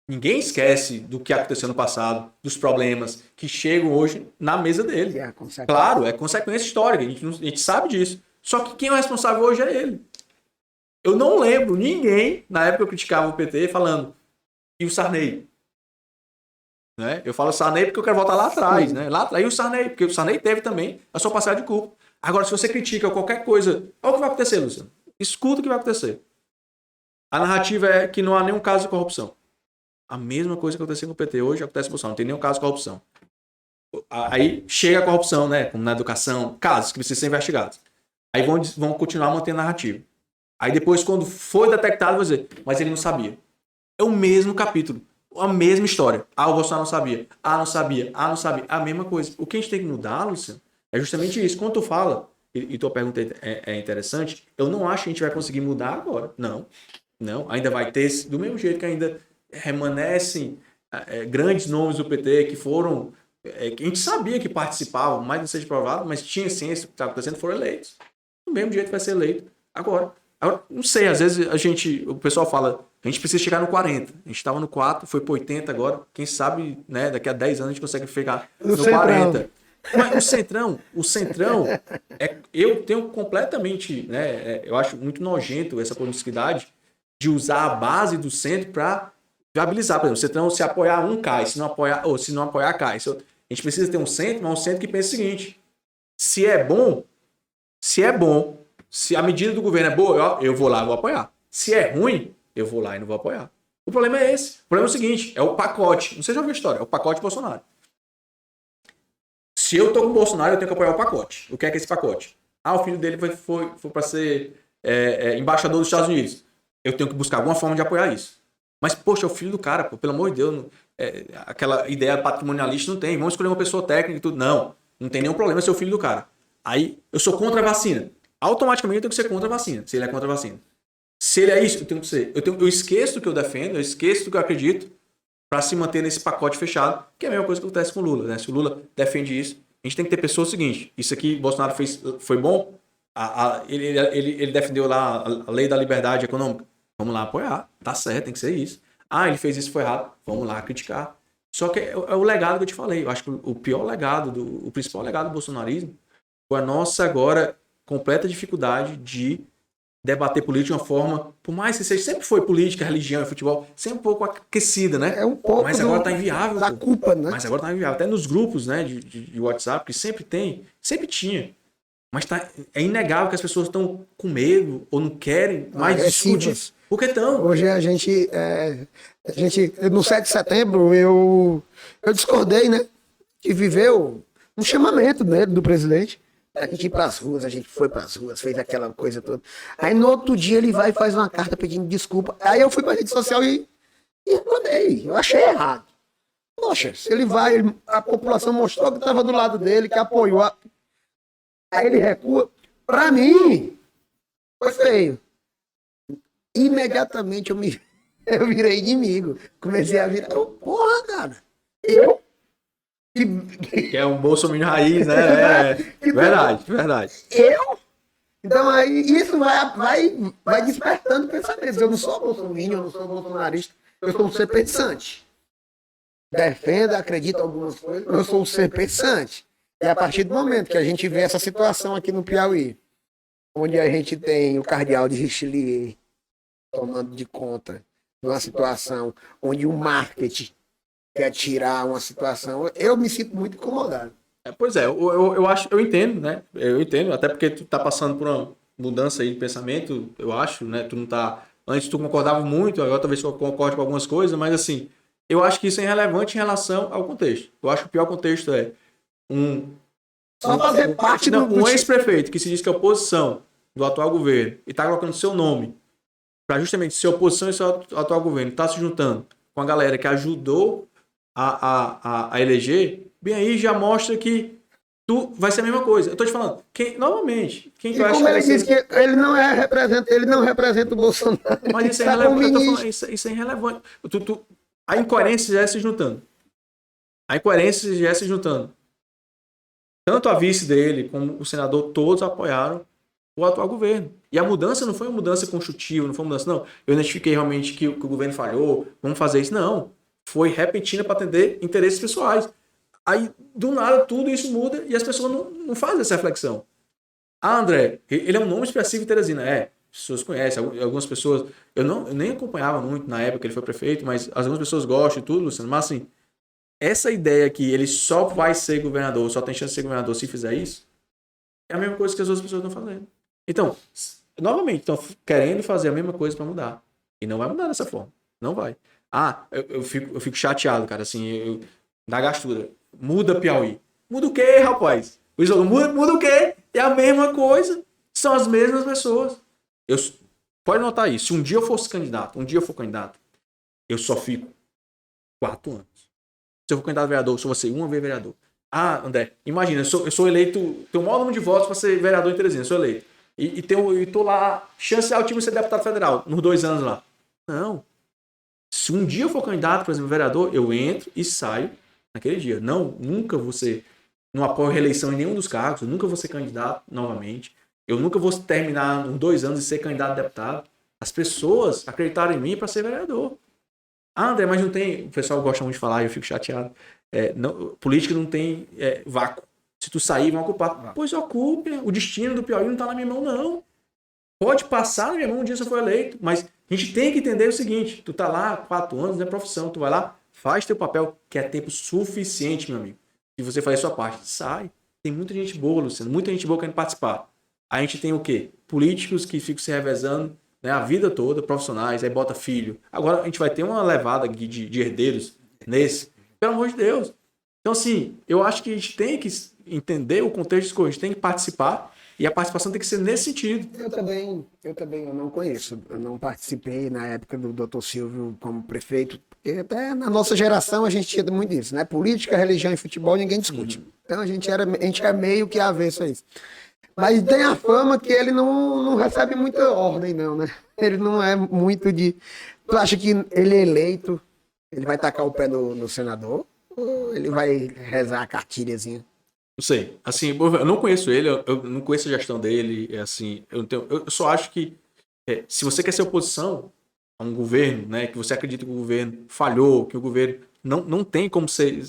Ninguém esquece do que aconteceu no passado, dos problemas que chegam hoje na mesa dele. Claro, é consequência histórica, a gente sabe disso. Só que quem é o responsável hoje é ele. Eu não lembro ninguém, na época eu criticava o PT, falando, e o Sarney? Né? Eu falo Sarney porque eu quero voltar lá atrás. Né? Lá atrás, e o Sarney, porque o Sarney teve também a sua passagem de culpa. Agora, se você critica qualquer coisa, olha o que vai acontecer, Luciano. Escuta o que vai acontecer. A narrativa é que não há nenhum caso de corrupção. A mesma coisa que aconteceu com o PT hoje acontece com o Bolsonaro. Não tem nenhum caso de corrupção. Aí chega a corrupção, né? Como na educação, casos que precisam ser investigados. Aí vão continuar mantendo a narrativa. Aí depois, quando foi detectado, vai dizer, mas ele não sabia. É o mesmo capítulo, a mesma história. Ah, o Bolsonaro não sabia. Ah, não sabia. Ah, não sabia. A mesma coisa. O que a gente tem que mudar, Luciano, é justamente isso. Quando tu fala, e tua pergunta é interessante, eu não acho que a gente vai conseguir mudar agora. Não. Não. Ainda vai ter, do mesmo jeito que ainda remanescem grandes nomes do PT que foram, que a gente sabia que participavam, mais não seja provado, mas tinha ciência do que estava acontecendo, foram eleitos. Do mesmo jeito vai ser eleito agora. Não sei, às vezes o pessoal fala, a gente precisa chegar no 40. A gente estava no 4, foi para 80 agora. Quem sabe, né, daqui a 10 anos a gente consegue chegar no 40. Mas o Centrão, eu tenho completamente, né, eu acho muito nojento essa promiscuidade de usar a base do centro para viabilizar. Por exemplo, o Centrão, se apoiar um cai, se não apoiar cai. A gente precisa ter um centro, mas um centro que pense o seguinte, se é bom, se a medida do governo é boa, eu vou lá e vou apoiar. Se é ruim, eu vou lá e não vou apoiar. O problema é esse. O problema é o seguinte, é o pacote. Não sei se já ouviu a história, é o pacote Bolsonaro. Se eu tô com o Bolsonaro, eu tenho que apoiar o pacote. O que é esse pacote? Ah, o filho dele foi para ser embaixador dos Estados Unidos. Eu tenho que buscar alguma forma de apoiar isso. Mas, poxa, é o filho do cara, pô, pelo amor de Deus. Aquela ideia patrimonialista não tem. Vamos escolher uma pessoa técnica e tudo. Não tem nenhum problema ser o filho do cara. Aí, eu sou contra a vacina. Automaticamente eu tenho que ser contra a vacina, se ele é contra a vacina. Se ele é isso, eu tenho que ser. Eu esqueço do que eu defendo, eu esqueço do que eu acredito para se manter nesse pacote fechado, que é a mesma coisa que acontece com o Lula, né? Se o Lula defende isso, a gente tem que ter pessoas o seguinte, isso aqui Bolsonaro fez, foi bom, ele defendeu lá a lei da liberdade econômica, vamos lá apoiar, tá certo, tem que ser isso. Ah, ele fez isso, foi errado, vamos lá criticar. Só que é o legado que eu te falei, eu acho que o pior legado, o principal legado do bolsonarismo foi a nossa agora completa dificuldade de debater política de uma forma, por mais que seja, sempre foi política, religião e futebol, sempre um pouco aquecida, né? É um pouco mas agora tá inviável. Da culpa, né? Mas agora tá inviável. Até nos grupos, né, de WhatsApp, que sempre tinha. Mas é inegável que as pessoas estão com medo ou não querem mais discutir. Por que estão? Hoje a gente, no 7 de setembro, eu discordei, né? Que viveu um chamamento, né, do presidente. A gente ir pras ruas, a gente foi pras ruas, fez aquela coisa toda. Aí no outro dia ele vai e faz uma carta pedindo desculpa. Aí eu fui pra rede social e reclamei. Eu achei errado. Poxa, se ele vai, a população mostrou que estava do lado dele, que apoiou. Aí ele recua. Pra mim, foi feio. Imediatamente eu virei inimigo. Comecei a virar. Porra, cara. Que é um bolsominion raiz, né? Verdade. Então aí isso vai despertando pensamentos. Eu não sou bolsominion, eu não sou bolsonarista. Eu sou um ser pensante. Defendo, acredito em algumas coisas, eu sou um ser pensante. E a partir do momento que a gente vê essa situação aqui no Piauí, onde a gente tem o cardeal de Richelieu tomando de conta de uma situação onde o marketing quer tirar uma situação, eu me sinto muito incomodado. Pois é, eu entendo, né? Eu entendo, até porque tu tá passando por uma mudança aí de pensamento, eu acho, né? Tu não tá. Antes tu concordava muito, agora talvez tu concorde com algumas coisas, mas assim, eu acho que isso é irrelevante em relação ao contexto. Eu acho que o pior contexto é só fazer parte um ex-prefeito que se diz que é oposição do atual governo e tá colocando seu nome para justamente ser oposição e ser atual governo, tá se juntando com a galera que ajudou a eleger, bem aí já mostra que tu vai ser a mesma coisa. Eu tô te falando, novamente, quem tu acha como ele disse que ele não representa o Bolsonaro. Mas isso é irrelevante. Isso é irrelevante. A incoerência já é se juntando. Tanto a vice dele como o senador, todos apoiaram o atual governo. E a mudança não foi uma mudança construtiva, não foi uma mudança, não. Eu identifiquei realmente que o governo falhou, vamos fazer isso. Não. Foi repentina para atender interesses pessoais. Aí, do nada, tudo isso muda e as pessoas não fazem essa reflexão. Ah, André, ele é um nome expressivo em Teresina. As pessoas conhecem, algumas pessoas... Eu nem acompanhava muito na época que ele foi prefeito, mas algumas pessoas gostam e tudo, Luciano. Mas, assim, essa ideia que ele só vai ser governador, só tem chance de ser governador se fizer isso, é a mesma coisa que as outras pessoas estão fazendo. Então, novamente, estão querendo fazer a mesma coisa para mudar. E não vai mudar dessa forma. Não vai. Eu fico chateado, cara, assim, da gastura. muda Piauí. Muda o quê, rapaz? O slogan muda o quê? É a mesma coisa. São as mesmas pessoas. Eu, pode notar isso. Se um dia eu fosse candidato, eu só fico 4 anos. Se eu for candidato a vereador, eu só vou ser uma vez vereador. Ah, André, imagina, eu sou eleito, tenho o maior número de votos para ser vereador em Teresina, eu sou eleito. E tô lá, chance altíssima de ser deputado federal, nos 2 anos lá. Não. Se um dia eu for candidato, por exemplo, vereador, eu entro e saio naquele dia. Não, nunca vou ser, não apoio reeleição em nenhum dos cargos, eu nunca vou ser candidato novamente. Eu nunca vou terminar em 2 anos e ser candidato a deputado. As pessoas acreditaram em mim para ser vereador. Ah, André, mas não tem. O pessoal gosta muito de falar, eu fico chateado. Política não tem vácuo. Se tu sair, vão ocupar. Pois ocupe. O destino do Piauí não está na minha mão, não. Pode passar na minha mão um dia se eu for eleito. Mas a gente tem que entender o seguinte: tu tá lá 4 anos, não é profissão. Tu vai lá, faz teu papel, que é tempo suficiente, meu amigo. Se você fazer a sua parte, sai. Tem muita gente boa, Luciano. Muita gente boa querendo participar. A gente tem o quê? Políticos que ficam se revezando, né, a vida toda, profissionais, aí bota filho. Agora a gente vai ter uma levada aqui de herdeiros nesse. Pelo amor de Deus. Então, assim, eu acho que a gente tem que entender o contexto de coisa, a gente tem que participar e a participação tem que ser nesse sentido. Eu não conheço. Eu não participei na época do Dr. Silvio como prefeito, porque até na nossa geração a gente tinha muito isso, né? Política, religião e futebol ninguém discute. Então a gente é meio que avesso a isso. Mas tem a fama que ele não recebe muita ordem, não, né? Ele não é muito de... Tu acha que ele é eleito, ele vai tacar o pé no senador? Ou ele vai rezar a cartilhazinha? Não sei. Assim, eu não conheço ele, eu não conheço a gestão dele. Assim, eu só acho que se você quer ser oposição a um governo, né, que você acredita que o governo falhou, que o governo não tem como ser,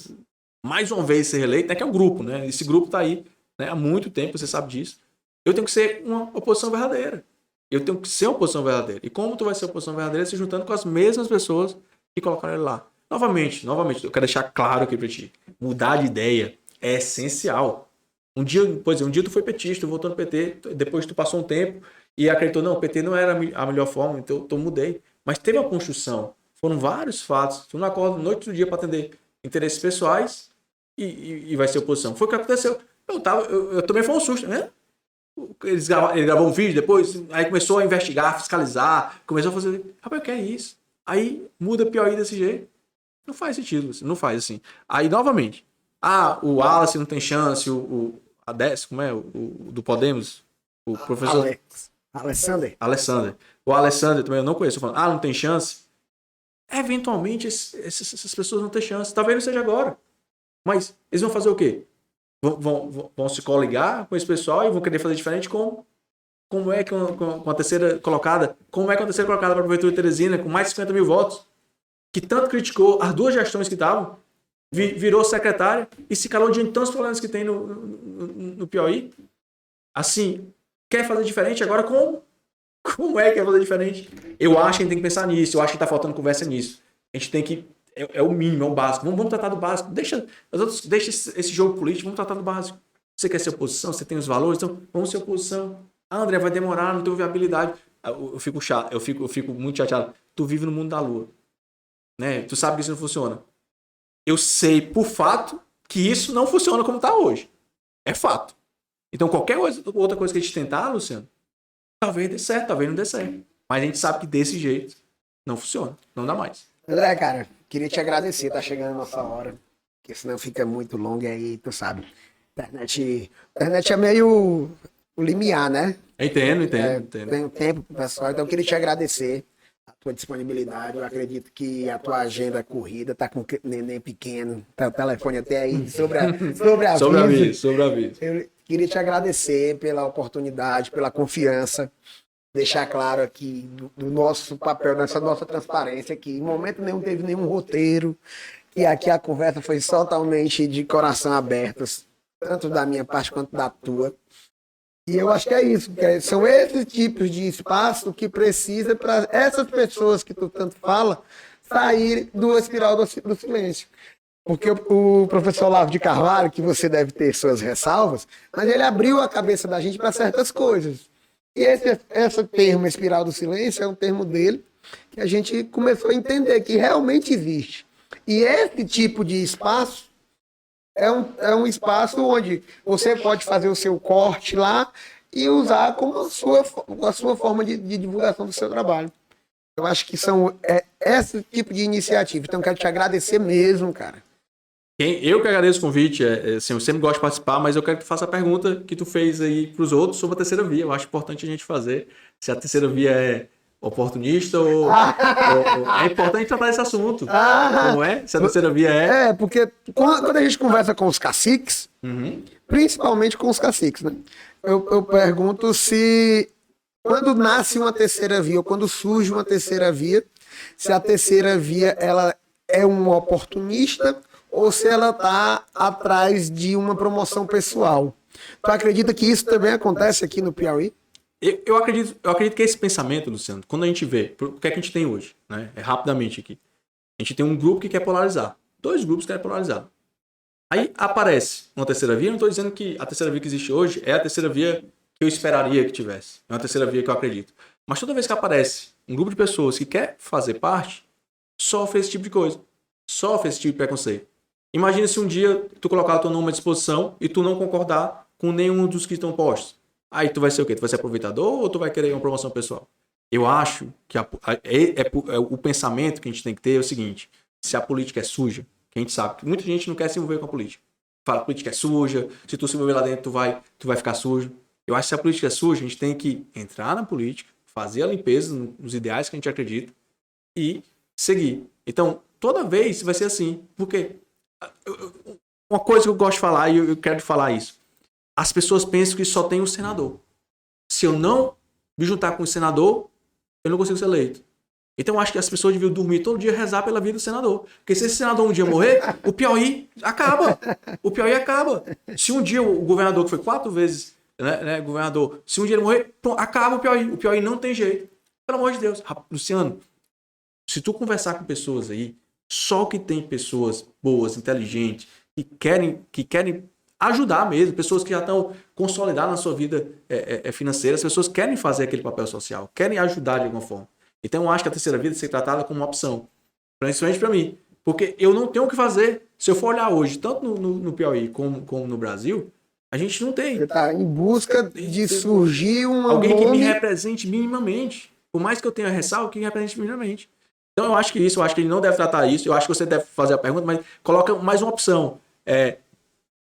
mais uma vez, ser reeleito, né, que é um grupo, né? Esse grupo está aí, né, há muito tempo, você sabe disso. Eu tenho que ser uma oposição verdadeira. Eu tenho que ser uma oposição verdadeira. E como tu vai ser uma oposição verdadeira? Se juntando com as mesmas pessoas que colocaram ele lá. Novamente, eu quero deixar claro aqui pra ti. Mudar de ideia é essencial. Um dia tu foi petista, tu votou no PT, depois tu passou um tempo e acreditou, não, o PT não era a melhor forma, então eu mudei. Mas teve uma construção. Foram vários fatos. Tu não acorda noite do dia para atender interesses pessoais e vai ser oposição. Foi o que aconteceu. Eu também foi um susto, né? Ele gravou um vídeo depois, aí começou a investigar, fiscalizar, começou a fazer. Rapaz, o que é isso? Aí muda Piauí desse jeito. Não faz sentido, não faz assim. Aí, novamente, o Wallace não tem chance, a Décio, como é? O do Podemos, o professor. Alexander. O Alexander também eu não conheço. Falando, não tem chance. Eventualmente, essas pessoas não têm chance. Talvez não seja agora. Mas eles vão fazer o quê? Vão se coligar com esse pessoal e vão querer fazer diferente como é que com a terceira colocada, como é que a terceira colocada para a Prefeitura de Teresina, com mais de 50 mil votos, que tanto criticou as 2 gestões que estavam, virou secretária e se calou diante de tantos problemas que tem no Piauí. Assim, quer fazer diferente agora como? Como é que quer fazer diferente? Eu acho que a gente tem que pensar nisso, eu acho que está faltando conversa nisso. A gente tem que é o mínimo, é o básico. Vamos tratar do básico. Deixa esse jogo político, vamos tratar do básico. Você quer ser oposição, você tem os valores, então vamos ser oposição. André, vai demorar, não tenho viabilidade. Eu fico chato, eu fico muito chateado. Tu vive no mundo da lua. Né? Tu sabe que isso não funciona. Eu sei por fato que isso não funciona como está hoje. É fato. Então qualquer outra coisa que a gente tentar, Luciano, talvez dê certo, talvez não dê certo. Mas a gente sabe que desse jeito não funciona, não dá mais. André, cara, queria te agradecer, tá chegando a nossa hora, porque senão fica muito longo e aí, tu sabe, internet é meio o limiar, né? Entendo. Tem um tempo pro pessoal, então eu queria te agradecer a tua disponibilidade. Eu acredito que a tua agenda é corrida, tá com neném pequeno, tá o telefone até aí sobre aviso. Eu queria te agradecer pela oportunidade, pela confiança. Deixar claro aqui do nosso papel, nessa nossa transparência, que em momento nenhum teve nenhum roteiro, e aqui a conversa foi totalmente de coração aberto, tanto da minha parte quanto da tua. E eu acho que é isso, são esses tipos de espaço que precisa para essas pessoas que tu tanto fala sair do espiral do silêncio. Porque o professor Olavo de Carvalho, que você deve ter suas ressalvas, mas ele abriu a cabeça da gente para certas coisas. E esse termo, espiral do silêncio, é um termo dele que a gente começou a entender que realmente existe. E esse tipo de espaço É um espaço onde você pode fazer o seu corte lá e usar como a sua forma de divulgação do seu trabalho. Eu acho que esse tipo de iniciativa. Então, eu quero te agradecer mesmo, cara. Eu que agradeço o convite, assim, eu sempre gosto de participar, mas eu quero que tu faça a pergunta que tu fez aí para os outros sobre a terceira via. Eu acho importante a gente fazer se a terceira via é oportunista ou é importante tratar esse assunto. Não é? Se a terceira via é... Porque quando a gente conversa com os caciques, principalmente com os caciques, né? Eu pergunto se quando nasce uma terceira via ou quando surge uma terceira via, se a terceira via ela é um oportunista ou se ela está atrás de uma promoção pessoal. Tu acredita que isso também acontece aqui no Piauí? Eu acredito que esse pensamento, Luciano, quando a gente vê, o que é que a gente tem hoje, né? Rapidamente aqui. A gente tem um grupo que quer polarizar. 2 grupos querem polarizar. Aí aparece uma terceira via. Eu não estou dizendo que a terceira via que existe hoje é a terceira via que eu esperaria que tivesse. É uma terceira via que eu acredito. Mas toda vez que aparece um grupo de pessoas que quer fazer parte, sofre esse tipo de coisa. Sofre esse tipo de preconceito. Imagina se um dia tu colocar o teu nome à disposição e tu não concordar com nenhum dos que estão postos. Aí tu vai ser o quê? Tu vai ser aproveitador ou tu vai querer uma promoção pessoal? Eu acho que o pensamento que a gente tem que ter é o seguinte: se a política é suja, que a gente sabe que muita gente não quer se envolver com a política. Fala que a política é suja, se tu se envolver lá dentro tu vai ficar sujo. Eu acho que se a política é suja, a gente tem que entrar na política, fazer a limpeza nos ideais que a gente acredita e seguir. Então, toda vez vai ser assim. Porque uma coisa que eu gosto de falar, e eu quero falar isso: as pessoas pensam que só tem um senador. Se eu não me juntar com o senador, eu não consigo ser eleito. Então eu acho que as pessoas deviam dormir todo dia e rezar pela vida do senador. Porque se esse senador um dia morrer, o Piauí acaba. O Piauí acaba. Se um dia o governador, que foi 4 vezes governador, se um dia ele morrer, pronto, acaba o Piauí. O Piauí não tem jeito. Pelo amor de Deus. Luciano, se tu conversar com pessoas aí, só que tem pessoas boas, inteligentes, que querem ajudar mesmo, pessoas que já estão consolidadas na sua vida financeira, as pessoas querem fazer aquele papel social, querem ajudar de alguma forma. Então eu acho que a terceira via tem que ser tratada como uma opção, principalmente para mim, porque eu não tenho o que fazer. Se eu for olhar hoje, tanto no Piauí como no Brasil, a gente não tem. Você está em busca de surgir alguém que me represente minimamente, por mais que eu tenha ressalvo, que me represente minimamente. Então eu acho que ele não deve tratar isso, eu acho que você deve fazer a pergunta, mas coloca mais uma opção.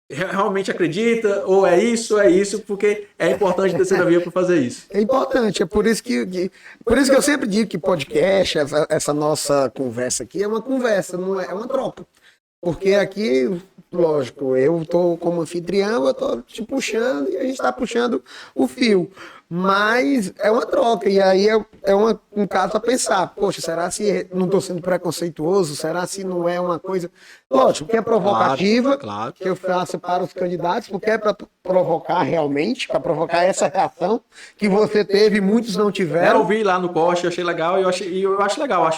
Realmente acredita, ou é isso, porque é importante a terceira via para fazer isso. É importante, é por isso que eu sempre digo que podcast, essa nossa conversa aqui é uma conversa, não é uma troca. Porque aqui, lógico, eu estou como anfitrião, eu estou te puxando e a gente está puxando o fio. Mas é uma troca, e aí um caso a pensar. Poxa, será se não estou sendo preconceituoso? Será se não é uma coisa... Lógico, que é provocativa, claro. Que eu faço para os candidatos, porque é para provocar realmente, para provocar essa reação que você teve e muitos não tiveram. Eu ouvi lá no post, eu achei legal, e eu acho legal,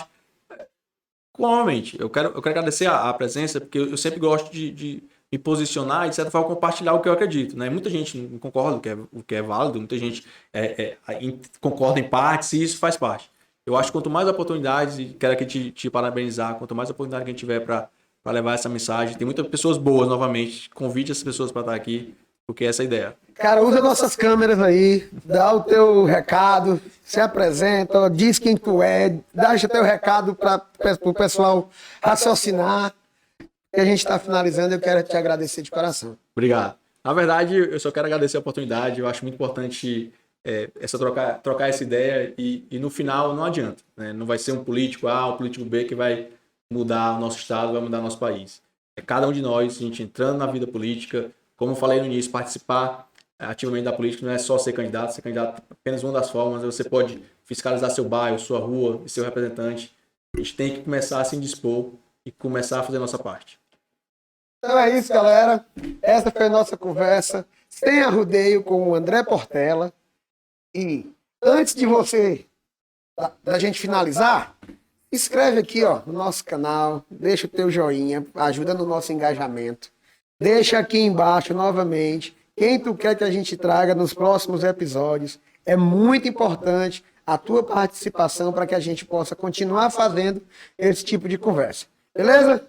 Normalmente, eu quero agradecer a presença, porque eu sempre gosto de me posicionar e, de certa forma, compartilhar o que eu acredito. Né? Muita gente não concorda o que é válido, muita gente concorda em partes, e isso faz parte. Eu acho que quanto mais oportunidades, e quero aqui te parabenizar, quanto mais oportunidade que a gente tiver para levar essa mensagem, tem muitas pessoas boas, novamente, convide essas pessoas para estar aqui, porque essa é a ideia. Cara, usa nossas câmeras aí, dá o teu recado, se apresenta, diz quem tu é, deixa teu recado para o pessoal raciocinar. Que a gente está finalizando, eu quero te agradecer de coração. Obrigado. Na verdade, eu só quero agradecer a oportunidade, eu acho muito importante trocar essa ideia e no final não adianta. Né? Não vai ser um político A, um político B que vai mudar o nosso estado, vai mudar o nosso país. É cada um de nós, a gente entrando na vida política, como eu falei no início, participar ativamente da política não é só ser candidato é apenas uma das formas. Você pode fiscalizar seu bairro, sua rua e seu representante. A gente tem que começar a se indispor e começar a fazer a nossa parte. Então é isso, galera. Essa foi a nossa conversa sem arrudeio com o André Portela. E antes de da gente finalizar, inscreve aqui no nosso canal, deixa o teu joinha, ajuda no nosso engajamento. Deixa aqui embaixo novamente quem tu quer que a gente traga nos próximos episódios. É muito importante a tua participação para que a gente possa continuar fazendo esse tipo de conversa. Beleza?